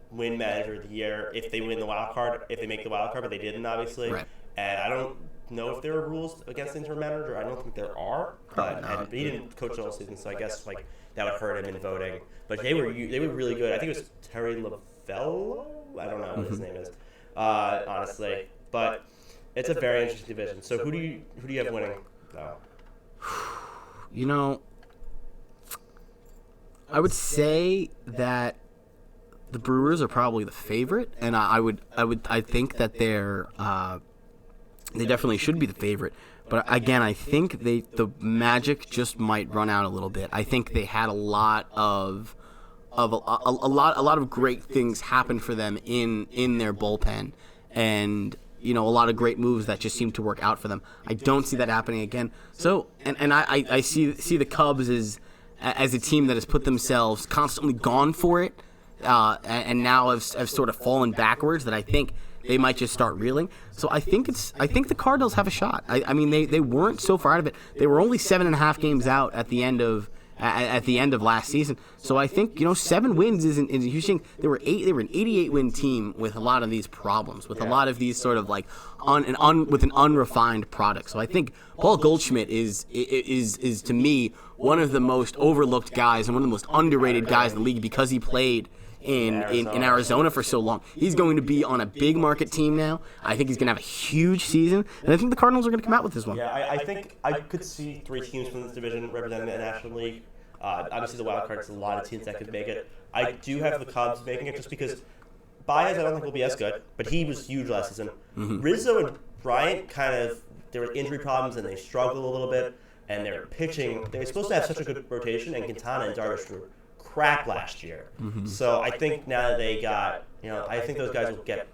win Manager of the Year if they win the wild card, if they make the wild card, but they didn't, obviously. Right. And I don't know if there are rules against interim manager. I don't think there are. But he didn't coach all season, so I guess that would hurt him in voting. But they were really good. I think it was Terry Lavello. I don't know what his name is, honestly. But it's a very interesting division. So who do you have winning? I would say that the Brewers are probably the favorite, and I think that they definitely should be the favorite. But again, I think the magic just might run out a little bit. I think they had a lot of great things happen for them in their bullpen, and a lot of great moves that just seem to work out for them. I don't see that happening again. So, and I see the Cubs as a team that has put themselves constantly gone for it, and now have sort of fallen backwards, that I think they might just start reeling. So I think the Cardinals have a shot. I mean, they weren't so far out of it. They were only 7.5 games out at the end of last season. So I think 7 wins isn't a huge thing. They were an 88-win team with a lot of these problems, with a lot of these sort of like with an unrefined product. So I think Paul Goldschmidt is to me one of the most overlooked guys and one of the most underrated guys in the league because he played in Arizona for so long. He's going to be on a big market team now. I think he's going to have a huge season, and I think the Cardinals are going to come out with this one. Yeah, I think I could see 3 teams from this division representing the National League. Obviously, the wild card is a lot of teams that could make it. I do have the Cubs making it just because Baez I don't think will be as good, but he was huge last season. Rizzo and Bryant there were injury problems and they struggled a little bit, and they're pitching. They were supposed to have such a good rotation, and Quintana and Darvish were crap last year. So I think now that they got, I think those guys will get.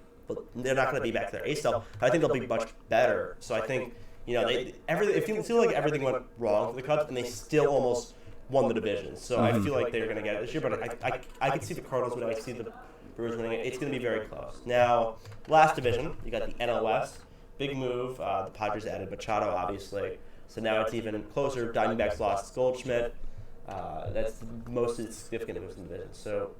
They're not going to be back to their ace self. I think they'll be much better. So I think it feels like everything went wrong for the Cubs, and they still almost won the division. So I feel like they're going to get it this year. But I can see the Cardinals winning. I see the Brewers winning it. It's going to be very close. Now, last division, you got the NL West. Big move. The Padres added Machado, obviously. So now it's even closer. Diamondbacks lost Goldschmidt. That's the most significant moves in the division. So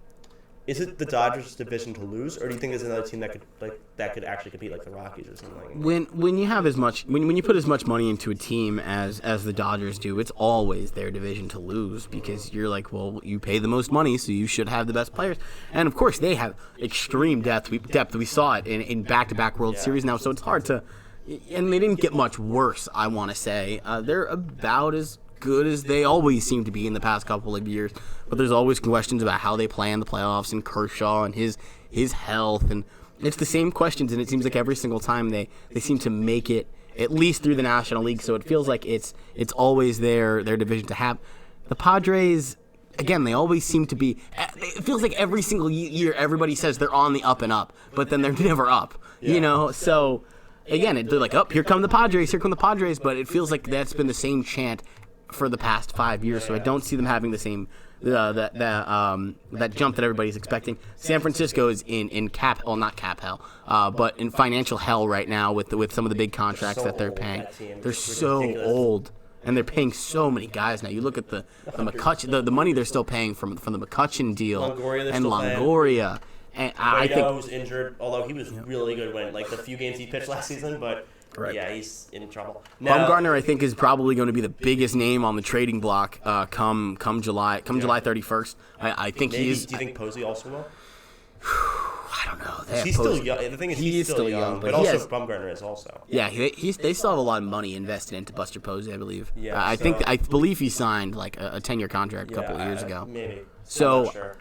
is it the Dodgers' division to lose, or do you think there's another team that could actually compete, like the Rockies or something? When you have as much when you put as much money into a team as the Dodgers do, it's always their division to lose because you're like, well, you pay the most money, so you should have the best players. And of course, they have extreme depth. We saw it in back-to-back World Series now, so it's hard to. And they didn't get much worse, I want to say. They're about as good as they always seem to be in the past couple of years, but there's always questions about how they play in the playoffs and Kershaw and his health, and it's the same questions, and it seems like every single time they seem to make it at least through the National League, so it feels like it's always their division to have. The Padres, again, they always seem to be, it feels like every single year everybody says they're on the up and up, but then they're never up, so again, they're like, oh, here come the Padres, but it feels like that's been the same chant for the past 5 years, so I don't see them having the same that jump that everybody's expecting. San Francisco is in not cap hell, but in financial hell right now with some of the big contracts that they're paying. They're so old, and they're paying so many guys now. You look at the McCutchen, the money they're still paying from the McCutchen deal and Longoria. And I think was injured, although he was really good when the few games he pitched last season, but. Right. Yeah, he's in trouble. Now, Bumgarner, I think, is probably going to be the biggest name on the trading block come July 31st. I think he is. Do you think Posey also will? I don't know. He's still young. The thing is, he's still young, but also Bumgarner is also. Yeah, they still have a lot of money invested into Buster Posey, I believe. Yeah, I believe he signed like a 10-year contract a couple of years ago. Maybe. So. I'm not sure.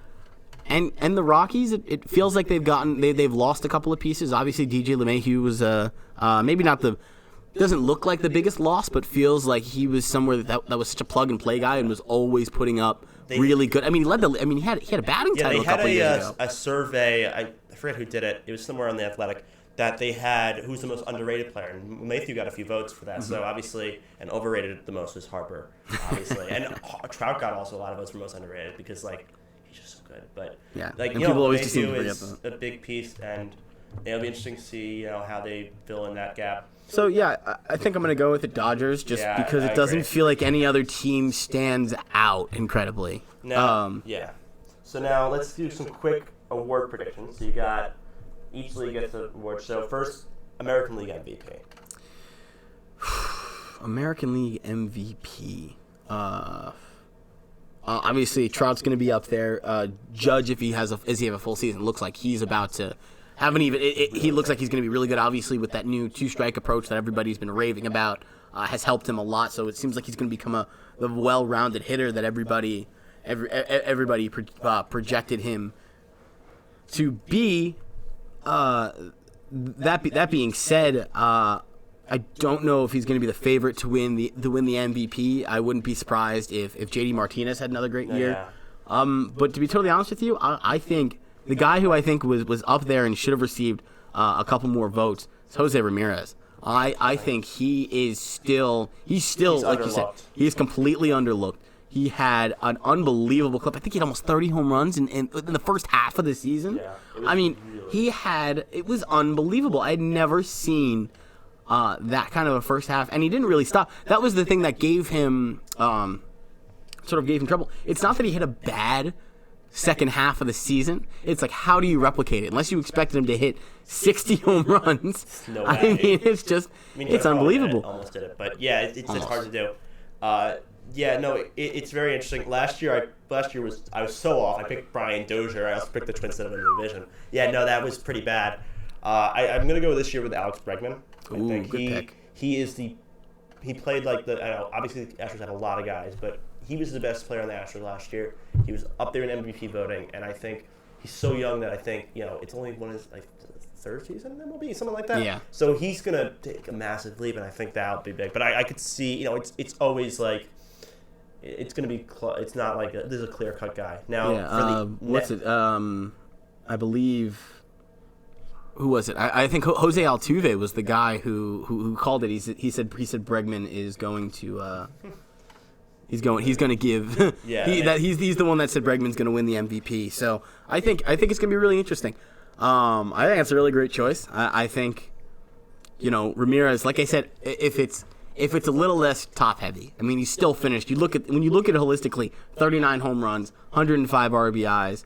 And the Rockies, it feels like they've lost a couple of pieces. Obviously, DJ LeMahieu was maybe not doesn't look like the biggest loss, but feels like he was somewhere that was such a plug and play guy and was always putting up really good. I mean, he had a batting title a couple years ago. A survey. I forget who did it. It was somewhere on the Athletic that they had who's the most underrated player, and LeMahieu got a few votes for that. Mm-hmm. So obviously, and overrated the most was Harper, obviously, and Trout got also a lot of votes for most underrated because he's just so good. But people always just seem to forget that. A big piece, and it'll be interesting to see how they fill in that gap. So yeah, I think I'm going to go with the Dodgers just because it doesn't feel like any other team stands out incredibly. No, So now let's do some quick award predictions. So you got each league gets an award. So first, American League MVP. American League MVP. Obviously, Trout's going to be up there. Judge, if he has a full season, looks like he's about to have an even. He looks like he's going to be really good. Obviously, with that new two-strike approach that everybody's been raving about, has helped him a lot. So it seems like he's going to become the well-rounded hitter that everybody projected him to be. That being said, I don't know if he's going to be the favorite to win the MVP. I wouldn't be surprised if JD Martinez had another great year. But to be totally honest with you, I think the guy who I think was up there and should have received a couple more votes is Jose Ramirez. I think he's still like you said, he's completely underlooked. He had an unbelievable clip. I think he had almost 30 home runs in the first half of the season. Yeah, it was unbelievable. I had never seen that kind of a first half, and he didn't really stop. That was the thing that gave him trouble. It's not that he hit a bad second half of the season. It's like, how do you replicate it? Unless you expected him to hit 60 home runs. No way. It's unbelievable. Almost did it, but yeah, it's hard to do. It's very interesting. Last year I was so off. I picked Brian Dozier. I also picked the Twins to win the division. Yeah, no, that was pretty bad. I'm gonna go this year with Alex Bregman. Ooh, good pick. He played obviously the Astros had a lot of guys, but he was the best player on the Astros last year. He was up there in MVP voting, and I think he's so young that I think it's only one of his third season in MLB, something like that. Yeah. So he's gonna take a massive leap, and I think that'll be big. But I could see it's always like. It's going to be. It's not like there's a clear-cut guy now. I believe. Who was it? I think Jose Altuve was the guy who called it. He said Bregman is going to. He's going to give. Yeah. He's the one that said Bregman's going to win the MVP. So I think it's going to be really interesting. I think it's a really great choice. I think, Ramirez. Like I said, if it's a little less top heavy, I mean, he's still finished. When you look at it holistically, 39 home runs, 105 RBIs,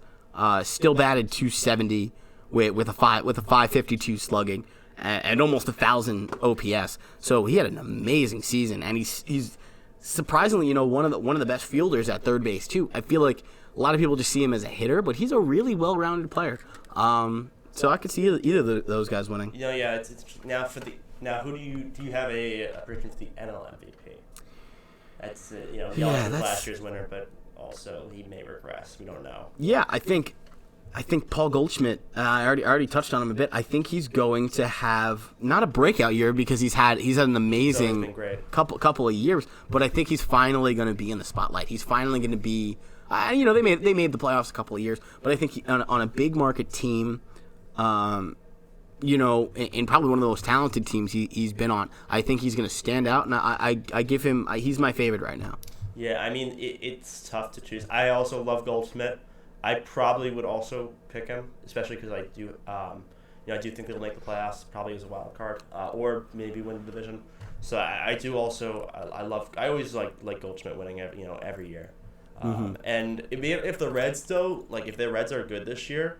Still batted .270 with a 552 slugging and almost 1,000 OPS. So he had an amazing season, and he's surprisingly, one of the best fielders at third base too. I feel like a lot of people just see him as a hitter, but he's a really well-rounded player. So I could see either of those guys winning. Yeah. It's now who do you have a prediction for the NL MVP? That's he also was last year's winner, but also he may regress. We don't know. Yeah, I think Paul Goldschmidt. I already touched on him a bit. I think he's going to have not a breakout year because he's had an amazing couple of years, but I think he's finally going to be in the spotlight. He's finally going to be. They made the playoffs a couple of years, but I think on a big market team, in probably one of the most talented teams he's been on, I think he's going to stand out, and I give him. He's my favorite right now. Yeah, I mean it's tough to choose. I also love Goldschmidt. I probably would also pick him, especially because I do, I do think they'll make the playoffs, probably as a wild card, or maybe win the division. So I do also. I always like Goldschmidt winning every year. And if the Reds if the Reds are good this year,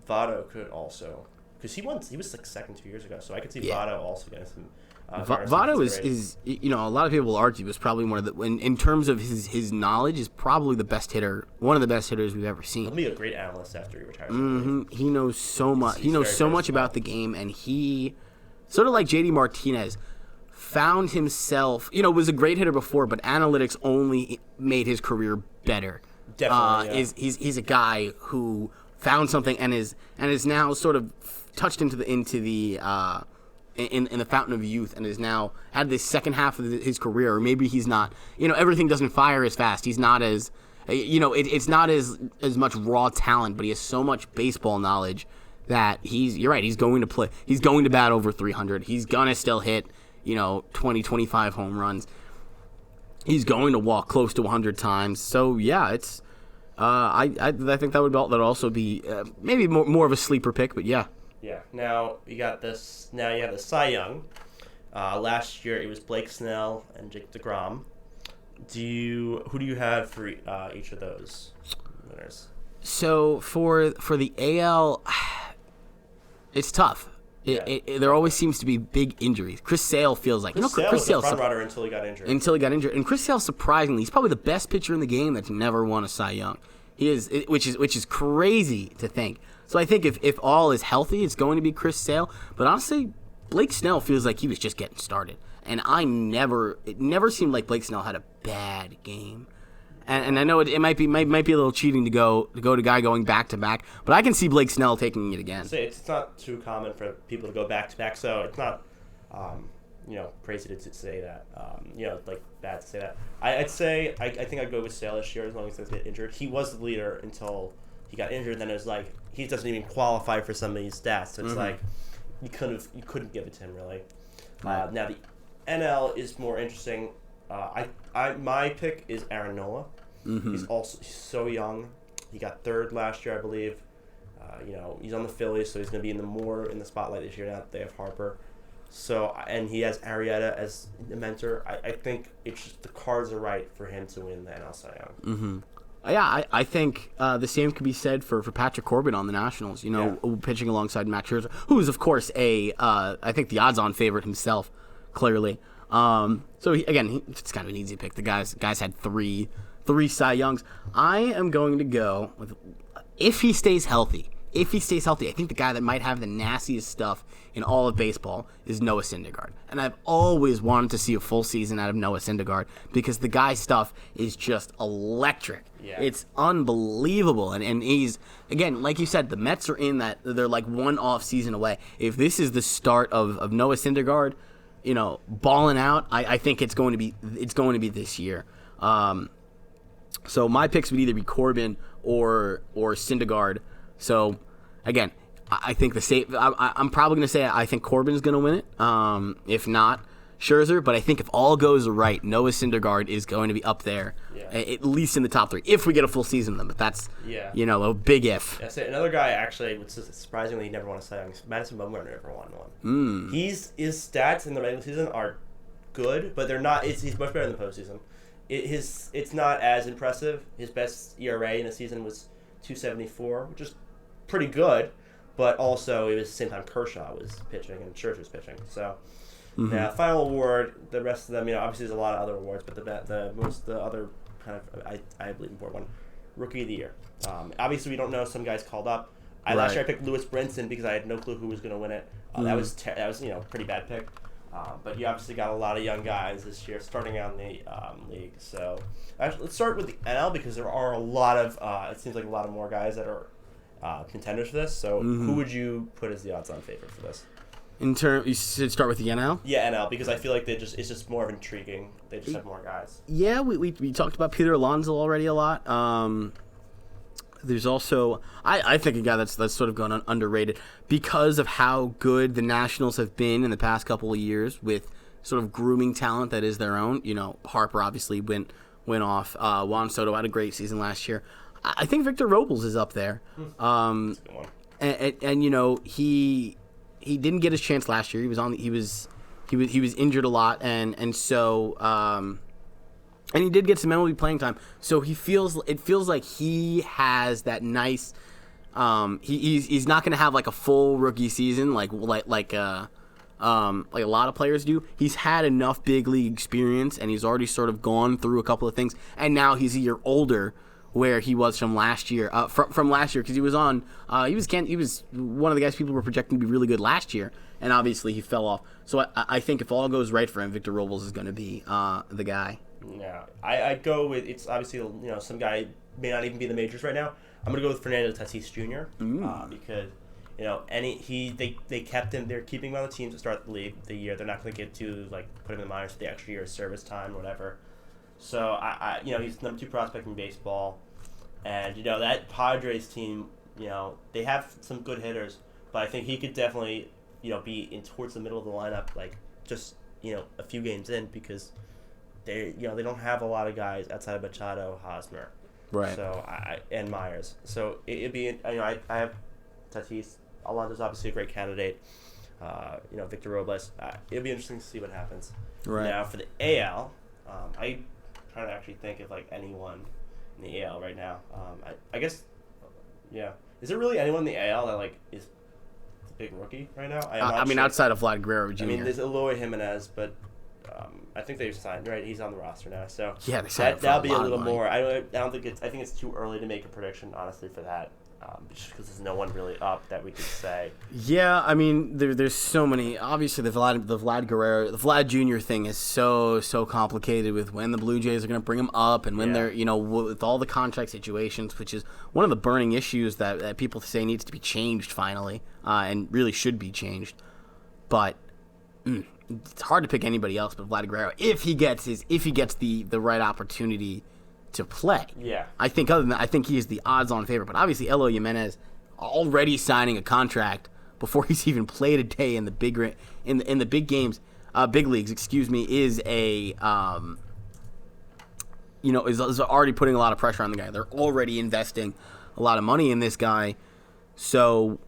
Votto could also, because he was second 2 years ago, so I could see Votto also getting some. Votto is a lot of people will argue is probably one of the in terms of his knowledge is probably the best hitter, one of the best hitters we've ever seen. He'll be a great analyst after he retires. He knows so much. He knows so much about the game, and he sort of like JD Martinez found himself. Was a great hitter before, but analytics only made his career better. Definitely, he's a guy who found something and is now sort of touched into the in the fountain of youth and is now had this second half of his career, or maybe he's not. Everything doesn't fire as fast. He's not as it's not as much raw talent, but he has so much baseball knowledge that you're right. He's going to play. He's going to bat over 300. He's gonna still hit 20, 25 home runs. He's going to walk close to 100 times. So yeah, it's I think that would also be maybe more of a sleeper pick, but yeah. Yeah. Now you have the Cy Young. Last year it was Blake Snell and Jake DeGrom. Who do you have for each of those winners? So for the AL, it's tough. There always seems to be big injuries. Chris Sale feels like Chris Sale was the front runner until he got injured. And Chris Sale, surprisingly, he's probably the best pitcher in the game that's never won a Cy Young. He is, which is crazy to think. So I think if all is healthy, it's going to be Chris Sale. But honestly, Blake Snell feels like he was just getting started, and it never seemed like Blake Snell had a bad game. And I know it might be a little cheating to go to guy going back to back, but I can see Blake Snell taking it again. It's not too common for people to go back to back, so it's not crazy to say that. Bad to say that. I'd say I think I'd go with Sale this year as long as he doesn't get injured. He was the leader until he got injured. Then it was like he doesn't even qualify for some of these stats, so it's like you couldn't give it to him really. Right. Now the NL is more interesting. My pick is Aaron Nola. He's so young. He got third last year, I believe. He's on the Phillies, so he's going to be in the spotlight this year now that they have Harper. So, and he has Arrieta as a mentor. I think it's just the cards are right for him to win the NL Cy Young. Yeah, I think the same could be said for Patrick Corbin on the Nationals. Pitching alongside Max Scherzer, who is of course I think the odds-on favorite himself, clearly. So it's kind of an easy pick. The guys had three Cy Youngs. I am going to go with, if he stays healthy, I think the guy that might have the nastiest stuff in all of baseball is Noah Syndergaard. And I've always wanted to see a full season out of Noah Syndergaard because the guy's stuff is just electric. Yeah. It's unbelievable. And he's, again, like you said, the Mets are in that, they're like one off season away. If this is the start of Noah Syndergaard, balling out, I think it's going to be this year. So my picks would either be Corbin or Syndergaard. So again, I think I'm probably going to say I think Corbin's going to win it. If not, Scherzer. But I think if all goes right, Noah Syndergaard is going to be up there, at least in the top three, if we get a full season of them. But that's a big if. That's it. Another guy actually, which is surprisingly he never won a Cy Young. Madison Bumgarner never won one. His stats in the regular season are good, but they're not. He's much better in the postseason. It's not as impressive. His best ERA in the season was .274, which is pretty good. But also, it was the same time Kershaw was pitching and Scherzer was pitching. So, yeah, final award. The rest of them, obviously there's a lot of other awards, but the other kind of I believe important one, Rookie of the Year. Obviously, we don't know some guys called up. Last year I picked Lewis Brinson because I had no clue who was going to win it. That was pretty bad pick. But you obviously got a lot of young guys this year starting out in the league. So actually, let's start with the NL because there are a lot of it seems like a lot of more guys that are contenders for this. So who would you put as the odds-on favorite for this? You should start with the NL? Yeah, NL, because I feel like it's just more of intriguing. They just have more guys. Yeah, we talked about Peter Alonso already a lot. There's also, I think, a guy that's sort of gone underrated because of how good the Nationals have been in the past couple of years with sort of grooming talent that is their own. Harper obviously went off. Juan Soto had a great season last year. I think Victor Robles is up there. That's a good one. And he didn't get his chance last year. He was injured a lot, and so and he did get some MLB playing time. So it feels like he has that nice. He's not going to have like a full rookie season like a lot of players do. He's had enough big league experience, and he's already sort of gone through a couple of things, and now he's a year older. Where he was from last year, from last year, because he was one of the guys people were projecting to be really good last year, and obviously he fell off. So I think if all goes right for him, Victor Robles is going to be the guy. Yeah, I'd go with, it's obviously some guy may not even be in the majors right now. I'm gonna go with Fernando Tatis Jr. Because they kept him. They're keeping him on the team to start the year. They're not gonna get to put him in the minors for the extra year of service time, whatever. So he's number 2 prospect in baseball, and that Padres team, they have some good hitters, but I think he could definitely be towards the middle of the lineup, just a few games in, because they don't have a lot of guys outside of Machado, Hosmer, right? So and Myers. So it'd be I have Tatis. Alonso's obviously a great candidate. Victor Robles. It'll be interesting to see what happens. Right now for the AL, I'm trying to actually think of anyone in the AL right now. I guess, yeah. Is there really anyone in the AL that is the big rookie right now? Outside of Vlad Guerrero Jr. There's Eloy Jimenez, but I think they've signed. Right, he's on the roster now. So yeah, they signed that'll be a little more. I don't think I think it's too early to make a prediction, honestly, for that. Just because there's no one really up that we could say. Yeah, there's so many. Obviously, the Vlad Jr. thing is so complicated with when the Blue Jays are going to bring him up and when they're with all the contract situations, which is one of the burning issues that people say needs to be changed finally, and really should be changed. But it's hard to pick anybody else but Vlad Guerrero if he gets the right opportunity to play. Yeah. I think other than that, I think he is the odds-on favorite. But obviously, Eloy Jimenez already signing a contract before he's even played a day in the big games, big leagues. Is is already putting a lot of pressure on the guy. They're already investing a lot of money in this guy. So,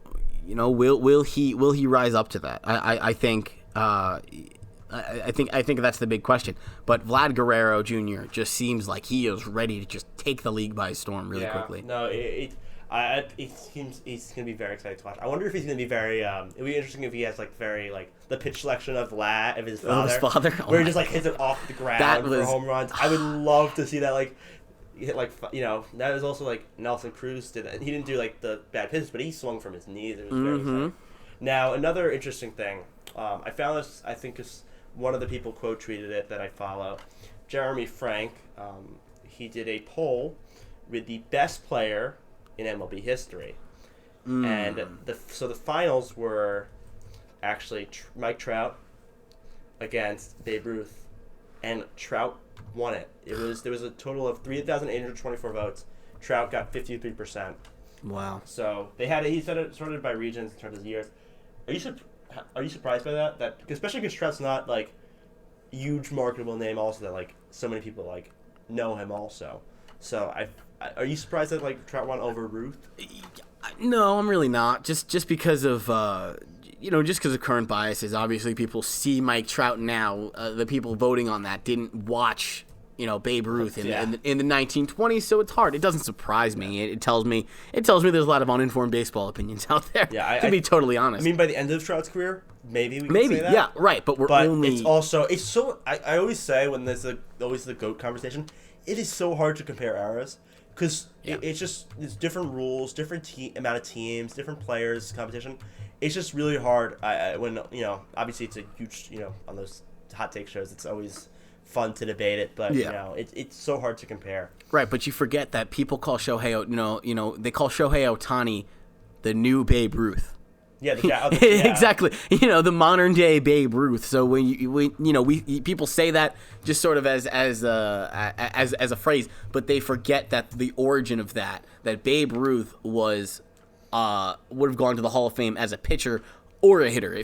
will he rise up to that? I think. I think that's the big question. But Vlad Guerrero Jr. just seems like he is ready to just take the league by storm really quickly. No, it seems he's gonna be very exciting to watch. I wonder if he's gonna be very. It'd be interesting if he has the pitch selection of his father, where he just hits it off the ground for home runs. I would love to see that. That was also Nelson Cruz did that. He didn't do the bad pitches, but he swung from his knees. It was very exciting. Now another interesting thing. I found this. I think is one of the people quote tweeted it that I follow. Jeremy Frank. He did a poll with the best player in MLB history, and the finals were actually Mike Trout against Babe Ruth, and Trout won it. There was a total of 3,824 votes. Trout got 53%. Wow. So they had it. He said it sorted by regions in terms of years. Are you surprised by that? That especially because Trout's not huge marketable name. Also that so many people know him also. So are you surprised that Trout won over Ruth? No, I'm really not. Just because of current biases. Obviously, people see Mike Trout now. The people voting on that didn't watch Babe Ruth in Yeah. in the 1920s, so it's hard. It doesn't surprise me. It tells me there's a lot of uninformed baseball opinions out there. Yeah, to be totally honest. I mean, by the end of Trout's career, maybe we can say that. Yeah, right. But it's also so. I always say when there's always the GOAT conversation, it is so hard to compare eras because it's just there's different rules, different amount of teams, different players, competition. It's just really hard. When obviously it's a huge on those hot take shows, it's always fun to debate it, but it's so hard to compare. Right, but you forget that people call Shohei, they call Shohei Ohtani the new Babe Ruth. Yeah, the guy, yeah. Exactly. The modern day Babe Ruth. So when people say that just sort of as a phrase, but they forget that the origin of that Babe Ruth was would have gone to the Hall of Fame as a pitcher or a hitter.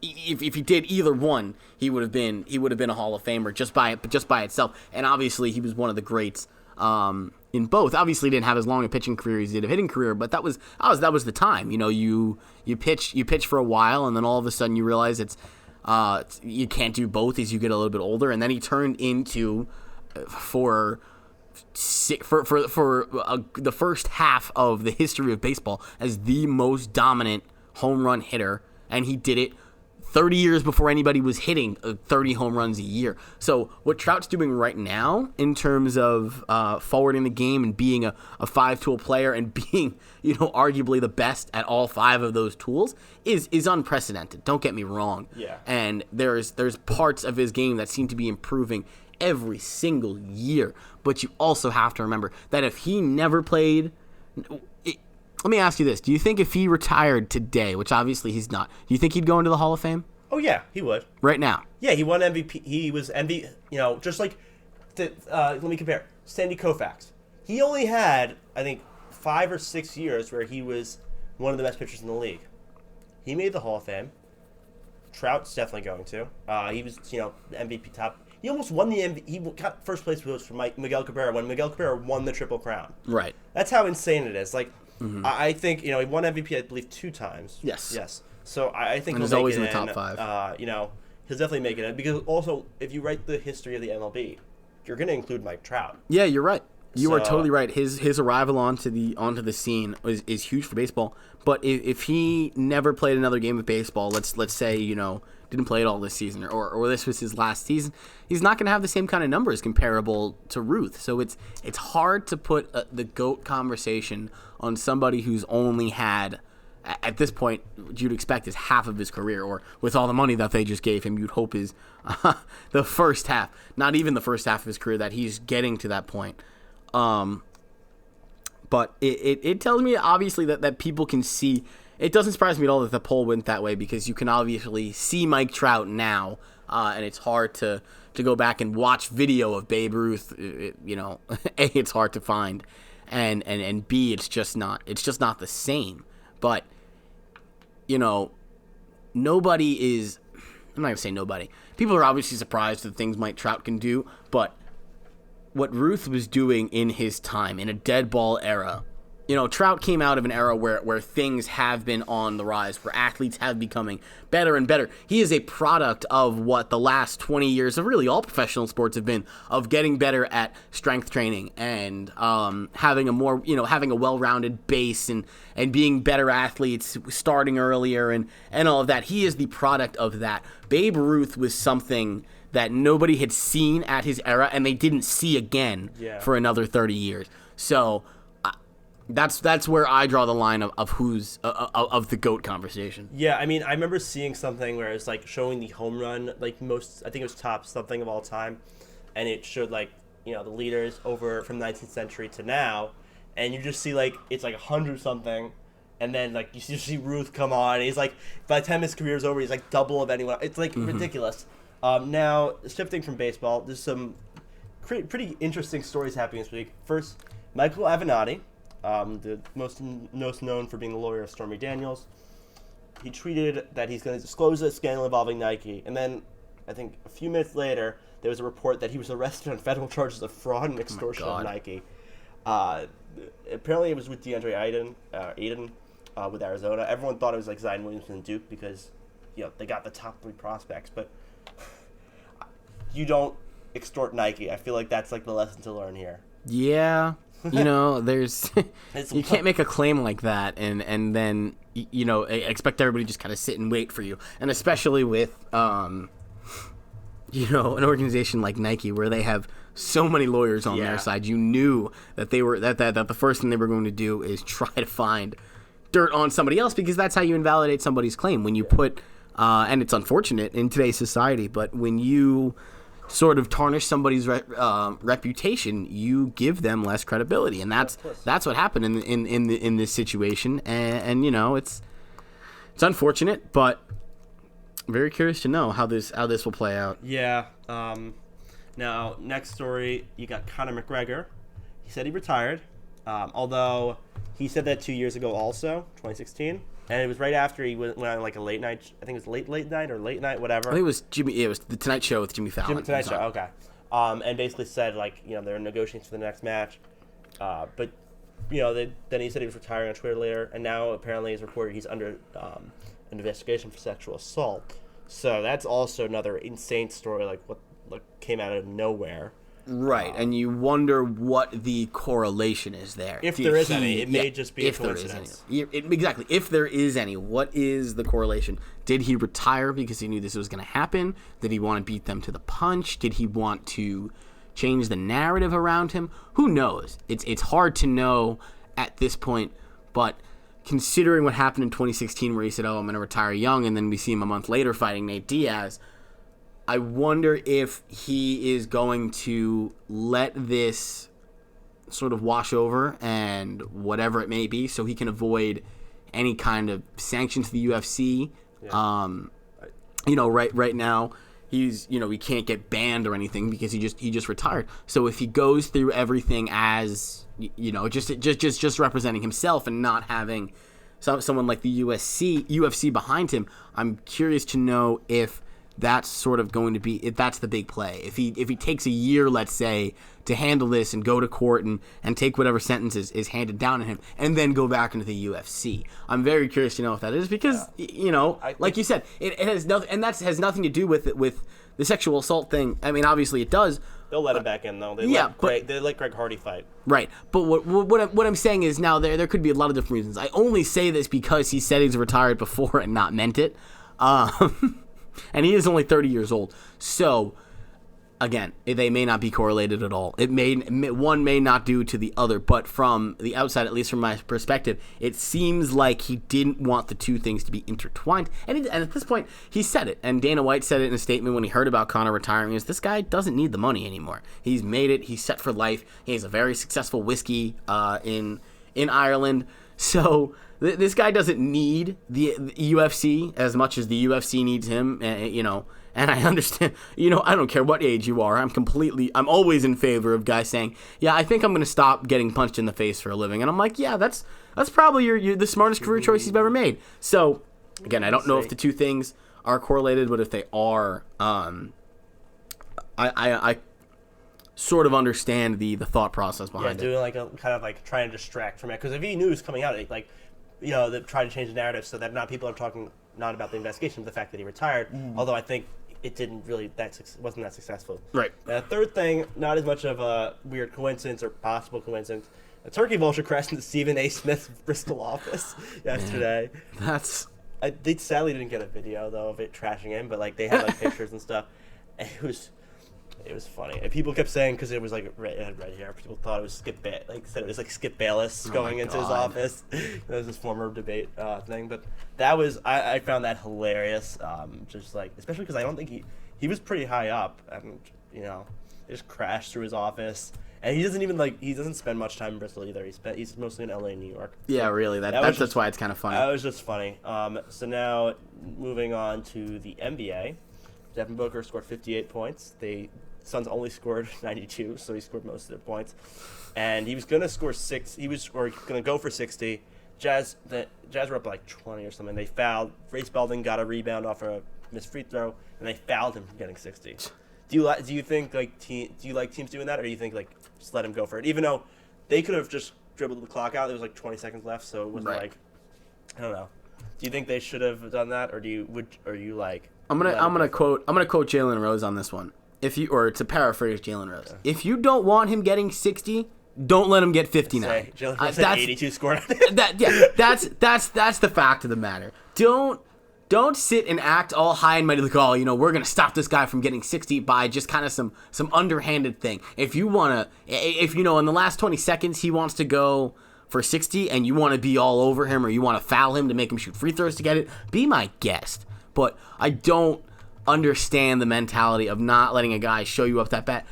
If he did either one, he would have been a Hall of Famer just by itself. And obviously he was one of the greats in both. Obviously he didn't have as long a pitching career as he did a hitting career, but that was the time. You pitch for a while, and then all of a sudden you realize you can't do both as you get a little bit older. And then he turned into for the first half of the history of baseball as the most dominant home run hitter, and he did it 30 years before anybody was hitting 30 home runs a year. So what Trout's doing right now in terms of forwarding the game and being a five-tool player and being, arguably the best at all five of those tools is unprecedented. Don't get me wrong. Yeah. And there's parts of his game that seem to be improving every single year. But you also have to remember that if he never played... Let me ask you this. Do you think if he retired today, which obviously he's not, do you think he'd go into the Hall of Fame? Oh, yeah, he would. Right now? Yeah, he won MVP. He was MVP, just like, let me compare. Sandy Koufax. He only had, I think, 5 or 6 years where he was one of the best pitchers in the league. He made the Hall of Fame. Trout's definitely going to. He was, MVP top. He almost won the MVP. He got first place votes for Miguel Cabrera when Miguel Cabrera won the Triple Crown. Right. That's how insane it is. Like, I think he won MVP, I believe, 2 times. Yes. So I think he's always in the top 5. He'll definitely make it in because also if you write the history of the MLB, you're going to include Mike Trout. Yeah, you're right. You are totally right. His arrival onto the scene is huge for baseball. But if he never played another game of baseball, let's say didn't play it all this season, or this was his last season, he's not going to have the same kind of numbers comparable to Ruth. So it's hard to put the GOAT conversation on somebody who's only had, at this point, what you'd expect is half of his career, or with all the money that they just gave him, you'd hope is the first half, not even the first half of his career, that he's getting to that point. But it tells me, obviously, that people can see. It doesn't surprise me at all that the poll went that way because you can obviously see Mike Trout now, and it's hard to go back and watch video of Babe Ruth. A, it's hard to find, and B, it's just not the same. But nobody is. I'm not gonna say nobody. People are obviously surprised at the things Mike Trout can do, but what Ruth was doing in his time in a dead ball era. Trout came out of an era where things have been on the rise, where athletes have becoming better and better. He is a product of what the last 20 years of really all professional sports have been, of getting better at strength training and having a more, having a well-rounded base and being better athletes, starting earlier and all of that. He is the product of that. Babe Ruth was something that nobody had seen at his era, and they didn't see again for another 30 years. So that's where I draw the line of who's of the GOAT conversation. Yeah, I mean, I remember seeing something where it's like showing the home run, like most, I think it was top something of all time, and it showed like the leaders over from 19th century to now, and you just see like it's like 100 something, and then like you see Ruth come on, and he's like by the time his career is over, he's like double of anyone. It's like ridiculous. Now shifting from baseball, there's some pretty interesting stories happening this week. First, Michael Avenatti. The most known for being the lawyer of Stormy Daniels. He tweeted that he's going to disclose a scandal involving Nike, and then I think a few minutes later there was a report that he was arrested on federal charges of fraud and extortion of Nike. Apparently it was with DeAndre Ayton with Arizona. Everyone thought it was like Zion Williamson and Duke because they got the top 3 prospects, but you don't extort Nike. I feel like that's like the lesson to learn here. Yeah. There's you can't make a claim like that and then expect everybody to just kind of sit and wait for you. And especially with an organization like Nike where they have so many lawyers on their side, you knew that they were that the first thing they were going to do is try to find dirt on somebody else, because that's how you invalidate somebody's claim. When you put and it's unfortunate in today's society, but when you sort of tarnish somebody's reputation, you give them less credibility, and that's what happened in this situation. And it's unfortunate, but very curious to know how this will play out. Yeah. Now, next story, you got Conor McGregor. He said he retired, although he said that 2 years ago also, 2016. And it was right after he went on like a late night. I think it was late night or late night, whatever. I think it was Jimmy. It was the Tonight Show with Jimmy Fallon. Tonight Show, okay. And basically said like they're negotiating for the next match, but then he said he was retiring on Twitter later, and now apparently he's reported he's under an investigation for sexual assault. So that's also another insane story, like what came out of nowhere. Right, and you wonder what the correlation is there. If there is any, it may just be a coincidence. Exactly. If there is any, what is the correlation? Did he retire because he knew this was going to happen? Did he want to beat them to the punch? Did he want to change the narrative around him? Who knows? It's hard to know at this point, but considering what happened in 2016 where he said, I'm going to retire young, and then we see him a month later fighting Nate Diaz, I wonder if he is going to let this sort of wash over and whatever it may be, so he can avoid any kind of sanction to the UFC. Yeah. Right now he's he can't get banned or anything because he just retired. So if he goes through everything as just representing himself and not having someone like the UFC behind him, I'm curious to know if that's sort of going to be, if that's the big play. If he takes a year, let's say, to handle this and go to court and take whatever sentence is handed down to him and then go back into the UFC. I'm very curious to know if that is because, like you said, it has nothing, and that has nothing to do with the sexual assault thing. I mean, obviously it does. They'll let him back in, though. They let Greg Hardy fight. Right. But what I'm saying is now there could be a lot of different reasons. I only say this because he said he's retired before and not meant it. And he is only 30 years old. So, again, they may not be correlated at all. One may not do to the other, but from the outside, at least from my perspective, it seems like he didn't want the two things to be intertwined. And at this point, he said it. And Dana White said it in a statement when he heard about Conor retiring, is this guy doesn't need the money anymore. He's made it. He's set for life. He has a very successful whiskey in Ireland. So this guy doesn't need the UFC as much as the UFC needs him, and I understand, I don't care what age you are. I'm always in favor of guys saying, yeah, I think I'm going to stop getting punched in the face for a living. And I'm like, yeah, that's probably the smartest career choice you've ever made. So, again, I don't know if the two things are correlated, but if they are, I sort of understand the thought process behind it. Yeah, doing like a kind of like trying to distract from it, because if he knew it was coming out, like, they try to change the narrative so that people are talking not about the investigation, but the fact that he retired. Although I think it didn't really wasn't that successful. Right. The third thing, not as much of a weird coincidence or possible coincidence. A turkey vulture crashed into Stephen A. Smith's Bristol office yesterday. Man, they sadly didn't get a video though of it trashing him, but like they had like pictures and stuff. And it was funny, and people kept saying, because it was like it had red hair, people thought it was Skip Bayless going into his office. That was his former debate thing, but that was I found that hilarious. Just like, especially because I don't think he was pretty high up, and they just crashed through his office, and he doesn't spend much time in Bristol either. He's mostly in LA and New York. Yeah, really. That's why it's kind of funny. That was just funny. So now moving on to the NBA, Devin Booker scored 58 points. Suns only scored 92, so he scored most of their points. And he was going to score 6. He was going to go for 60. Jazz were up like 20 or something. They fouled. Ray Spalding got a rebound off a missed free throw, and they fouled him from getting 60. Do you think do you like teams doing that, or do you think like just let him go for it? Even though they could have just dribbled the clock out. There was like 20 seconds left, so it wasn't like, I don't know. Do you think they should have done that, or are you like? I'm gonna quote Jalen Rose on this one. or to paraphrase Jalen Rose, if you don't want him getting 60, don't let him get 59. Jalen Rose had 82 scored. That's the fact of the matter. Don't sit and act all high and mighty like, oh, we're going to stop this guy from getting 60 by just kind of some underhanded thing. If in the last 20 seconds he wants to go for 60 and you want to be all over him or you want to foul him to make him shoot free throws to get it, be my guest. But I don't understand the mentality of not letting a guy show you up that bad.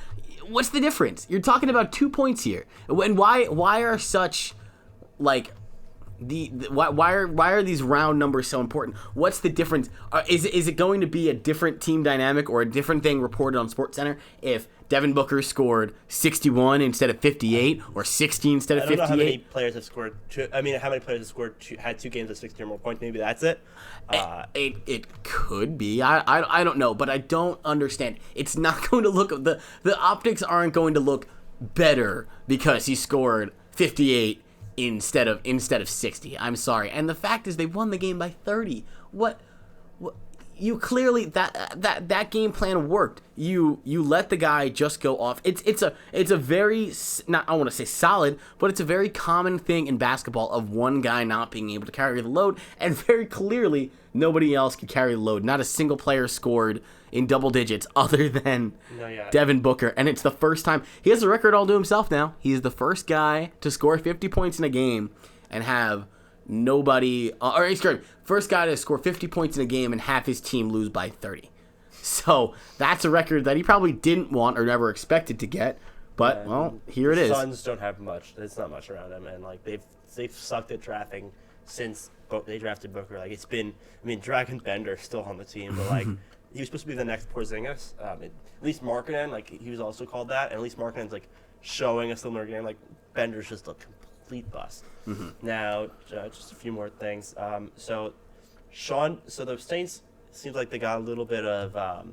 What's the difference? You're talking about 2 points here. And why are such like why are these round numbers so important? What's the difference? Is it going to be a different team dynamic or a different thing reported on SportsCenter if Devin Booker scored 61 instead of 58 or 60 instead of 58? I don't know how many players have scored how many players have scored had 2 games of 60 or more points. Maybe that's it. It could be. I don't know, but I don't understand. It's not going to look the optics aren't going to look better because he scored 58 instead of 60. I'm sorry. And the fact is they won the game by 30. What you clearly that game plan worked. You let the guy just go off. It's a very, not I want to say solid, but it's a very common thing in basketball of one guy not being able to carry the load, and very clearly nobody else could carry the load. Not a single player scored in double digits other than Devin Booker, and it's the first time he has a record all to himself now. He's the first guy to score 50 points in a game and have nobody, first guy to score 50 points in a game and have his team lose by 30. So that's a record that he probably didn't want or never expected to get. But here it is. Suns don't have much. There's not much around them, and like they've sucked at drafting since they drafted Booker. Like it's been, Dragon Bender's still on the team, but like he was supposed to be the next Porzingis. At least Markkanen, like he was also called that, and at least Markkanen's like showing a similar game. Like Bender's just a complete bust. Mm-hmm. Now, just a few more things. So the Saints seems like they got a little bit of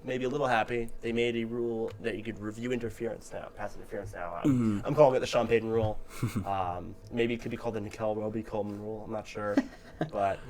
maybe a little happy. They made a rule that you could review interference now, pass interference now. I'm calling it the Sean Payton rule. Maybe it could be called the Nickel Roby-Coleman rule. I'm not sure, but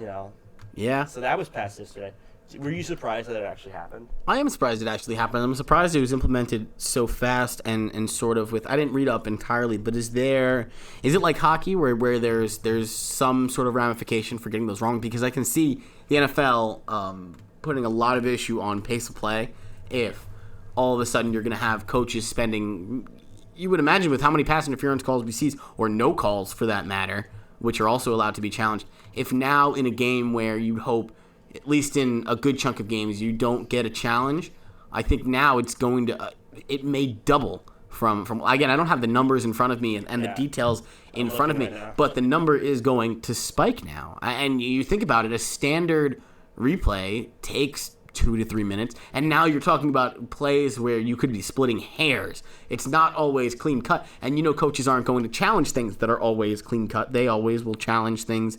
Yeah. So that was passed yesterday. Were you surprised that it actually happened? I am surprised it actually happened. I'm surprised it was implemented so fast and sort of with, I didn't read up entirely, but is it like hockey where there's some sort of ramification for getting those wrong? Because I can see the NFL putting a lot of issue on pace of play if all of a sudden you're going to have coaches spending, you would imagine with how many pass interference calls we see, or no calls for that matter, which are also allowed to be challenged, if now in a game where you'd hope, at least in a good chunk of games, you don't get a challenge, I think now it's going to, it may double from again, I don't have the numbers in front of me and the details in front of me, but the number is going to spike now. And you think about it, a standard replay takes 2 to 3 minutes, and now you're talking about plays where you could be splitting hairs. It's not always clean cut, and coaches aren't going to challenge things that are always clean cut. They always will challenge things,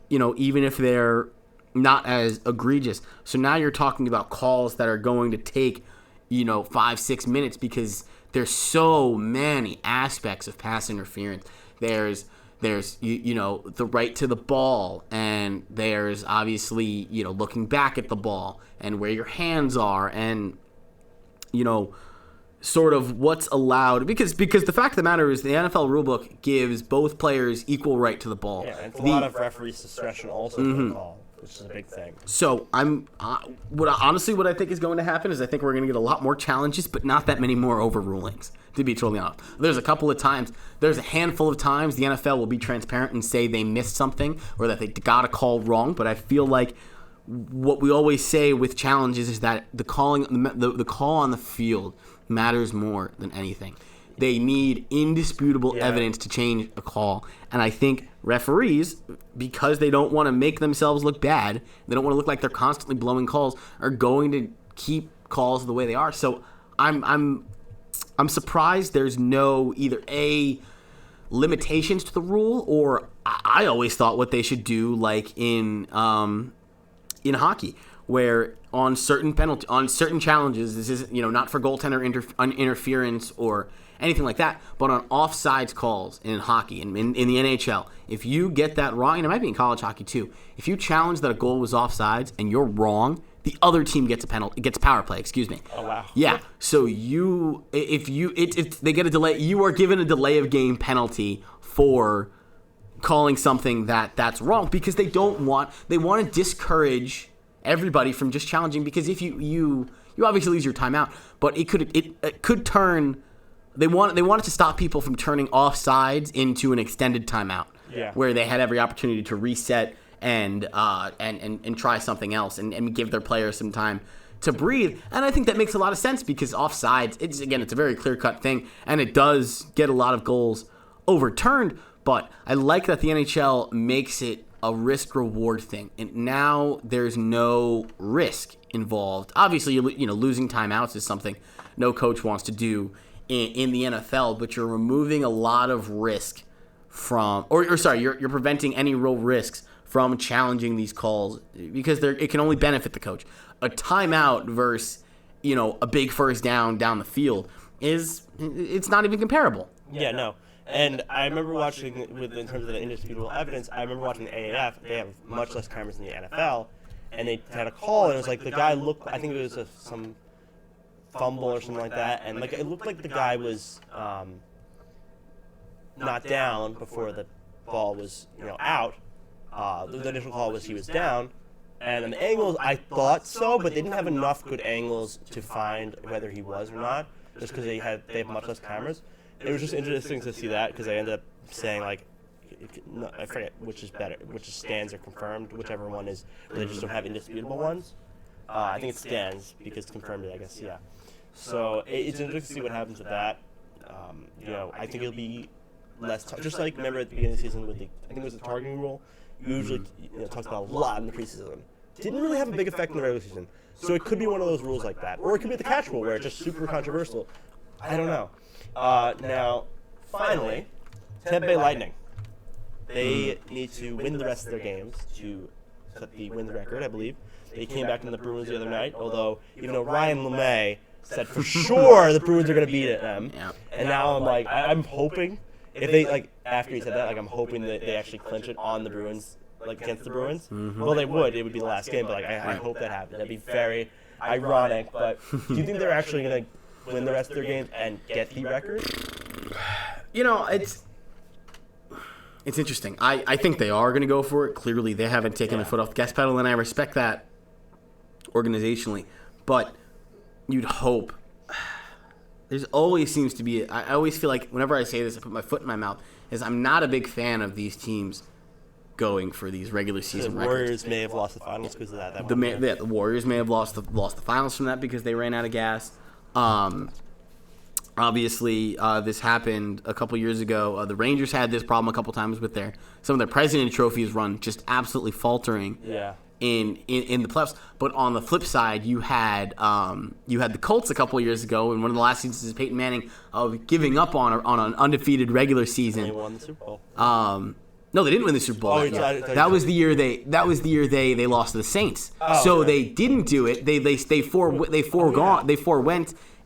even if they're not as egregious. So now you're talking about calls that are going to take 5-6 minutes because there's so many aspects of pass interference. There's the right to the ball, and there's obviously looking back at the ball and where your hands are, and sort of what's allowed, because the fact of the matter is the NFL rulebook gives both players equal right to the ball. Yeah, and it's a lot of referees' discretion also for the call, which is a big thing. So what I think is going to happen is I think we're going to get a lot more challenges, but not that many more overrulings, to be totally honest. There's a handful of times the NFL will be transparent and say they missed something or that they got a call wrong, but I feel like what we always say with challenges is that the call on the field matters more than anything. They need indisputable evidence to change a call. And I think referees, because they don't want to make themselves look bad, they don't want to look like they're constantly blowing calls, are going to keep calls the way they are. So I'm surprised there's no either limitations to the rule, or I always thought what they should do, like in hockey, where on certain challenges, this is not for goaltender interference or anything like that, but on offsides calls in hockey and in the NHL, if you get that wrong, and it might be in college hockey too, if you challenge that a goal was offsides and you're wrong, the other team gets a penalty, gets power play. Excuse me. Oh wow. Yeah. So if they get a delay, you are given a delay of game penalty for calling something that's wrong, because they want to discourage everybody from just challenging, because if you obviously lose your timeout, but it could turn. They wanted to stop people from turning offsides into an extended timeout, where they had every opportunity to reset and try something else and give their players some time to breathe. And I think that makes a lot of sense, because offsides, it's a very clear-cut thing, and it does get a lot of goals overturned. But I like that the NHL makes it a risk-reward thing, and now there's no risk involved. Obviously, losing timeouts is something no coach wants to do in the NFL, but you're removing a lot of risk from, you're preventing any real risks from challenging these calls, because it can only benefit the coach. A timeout versus, a big first down the field it's not even comparable. Yeah, no. And I remember watching, in terms of the indisputable evidence, I remember watching the AAF. They have much less cameras than the NFL, and they had a call, and it was like the guy looked, I think it was some fumble or something like that, and like it looked like the guy was not down before the ball was out. The initial call was he was down, and on the angles I thought so, but they didn't have enough good angles to find whether he was or not, just because they have much less cameras. It was just interesting to see that, because I ended up saying, like, I forget which is better, which is stands or confirmed, whichever one is, where they just don't have indisputable ones. I think it stands because confirmed it, I guess, yeah. So it's interesting to see what happens with that. I think it'll be less, just like, remember at the beginning of the season with I think it was the targeting rule, usually talks about a lot in the preseason. Didn't really have a big effect in the regular season. So it could be one of those rules like that. Or it could be the catch rule, where it's just super controversial. I don't know. Now, finally, Tampa Bay Lightning. They need to win the rest of their games to win the record, I believe. They came back into the Bruins the other night, although even though Ryan LeMay said for sure the Bruins are going to beat them. Yeah. And now I'm hoping, if they, after he said that, I'm hoping that they actually clinch it on the Bruins, against the Bruins. Mm-hmm. Well, they would. It would be the last game, but, I hope that happens. That'd be very ironic, but do you think they're actually going to win the rest of their games and get the record? It's interesting. I think they are going to go for it. Clearly, they haven't taken their foot off the gas pedal, and I respect that organizationally. But you'd hope. There's always seems to be. I always feel like whenever I say this, I put my foot in my mouth. Is I'm not a big fan of these teams going for these regular season records. The Warriors may have lost the finals because of that. The Warriors may have lost the finals from that because they ran out of gas. Obviously, this happened a couple years ago. The Rangers had this problem a couple times with some of their President Trophies run just absolutely faltering in the playoffs. But on the flip side, you had the Colts a couple years ago, in one of the last seasons of Peyton Manning, of giving up on an undefeated regular season. They won the Super Bowl. No, they didn't win the Super Bowl. That was the year they lost to the Saints. They didn't do it. They forewent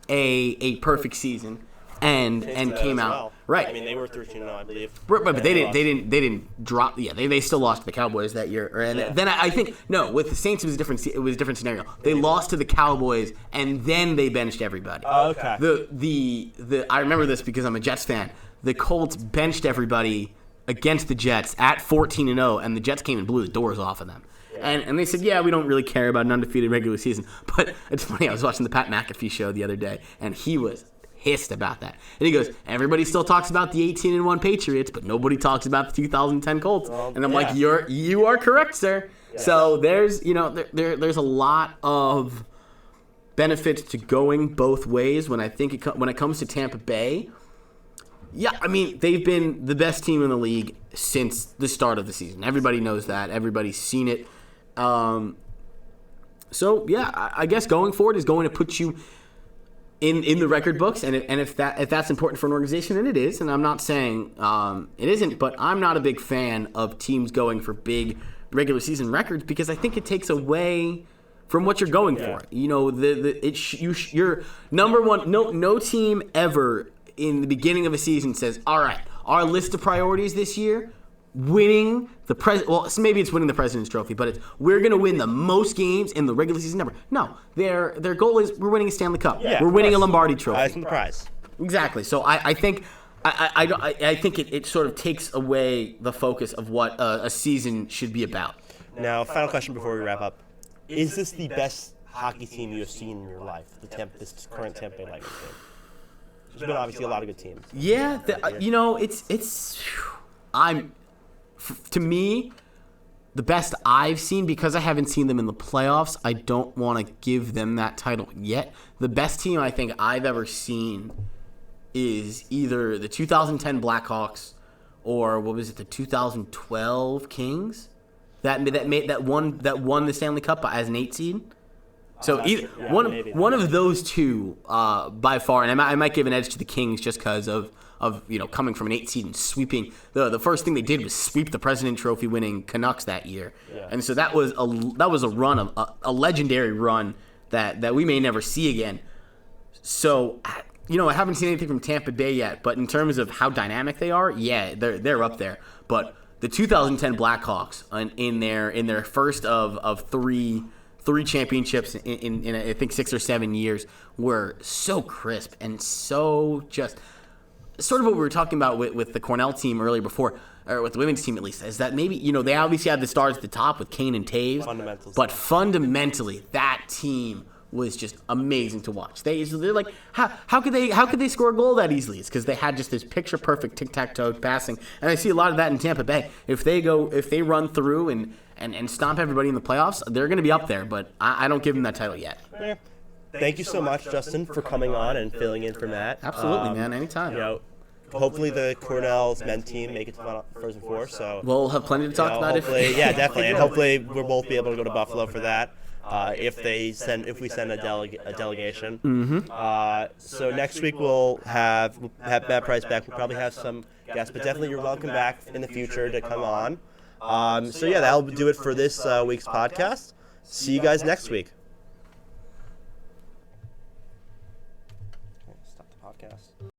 a perfect season and came out well. Right. I mean, they were 13-0, I believe. Right, but they didn't drop. Yeah, they still lost to the Cowboys that year. And then I think with the Saints it was a different scenario. They lost to the Cowboys and then they benched everybody. Oh, okay. I remember this because I'm a Jets fan. The Colts benched everybody against the Jets at 14-0, and the Jets came and blew the doors off of them. And they said, we don't really care about an undefeated regular season. But it's funny, I was watching the Pat McAfee show the other day, and he was pissed about that. And he goes, everybody still talks about the 18-1 Patriots, but nobody talks about the 2010 Colts. And I'm like, you are correct, sir. Yeah. So there's there's a lot of benefits to going both ways when it comes to Tampa Bay. Yeah, I mean, they've been the best team in the league since the start of the season. Everybody knows that. Everybody's seen it. I guess going forward is going to put you in the record books, and if that's important for an organization, and it is, and I'm not saying it isn't, but I'm not a big fan of teams going for big regular season records because I think it takes away from what you're going for. You're number one. No team ever in the beginning of a season says, all right, our list of priorities this year, winning well, maybe it's winning the President's Trophy, but it's we're going to win the most games in the regular season ever. No, their goal is we're winning a Stanley Cup. Yeah, we're winning a Lombardi Trophy. Highest in the prize. Exactly. So I think I think it sort of takes away the focus of what a season should be about. Now, final question before we wrap up: is this the best hockey team you have seen in your life? This current Tampa Bay Lightning team. There's been obviously a lot of good teams. Yeah, to me, the best I've seen, because I haven't seen them in the playoffs, I don't want to give them that title yet. The best team I think I've ever seen is either the 2010 Blackhawks or the 2012 Kings that won the Stanley Cup as an 8 seed. So one of those two by far, and I might give an edge to the Kings just because of coming from an 8 seed and sweeping. The first thing they did was sweep the President Trophy winning Canucks that year, and so that was a run of a legendary run that we may never see again. So I haven't seen anything from Tampa Bay yet, but in terms of how dynamic they are, yeah, they're up there. But the 2010 Blackhawks in their first of three championships in I think 6 or 7 years were so crisp and so just sort of what we were talking about with the Cornell team earlier before, or with the women's team at least, is that maybe they obviously had the stars at the top with Kane and Taves, but fundamentally that team was just amazing to watch. They're like, how could they score a goal that easily? It's because they had just this picture perfect tic-tac-toe passing, and I see a lot of that in Tampa Bay. If they run through and stomp everybody in the playoffs, they're going to be up there, but I don't give them that title yet. Yeah. Thank you so much, Justin, for coming on and filling in for Matt. Absolutely, man. Anytime. Hopefully the Cornell's men's team make it to Frozen Four. So we'll have plenty to talk about. Yeah, definitely, and hopefully we'll both be able to go to Buffalo for that. If we send a delegation. Mm-hmm. So next week we'll have Matt Price back. We'll probably have some guests, but definitely you're welcome back in the future to come on. So yeah, that'll do it for this week's podcast. See you guys next week.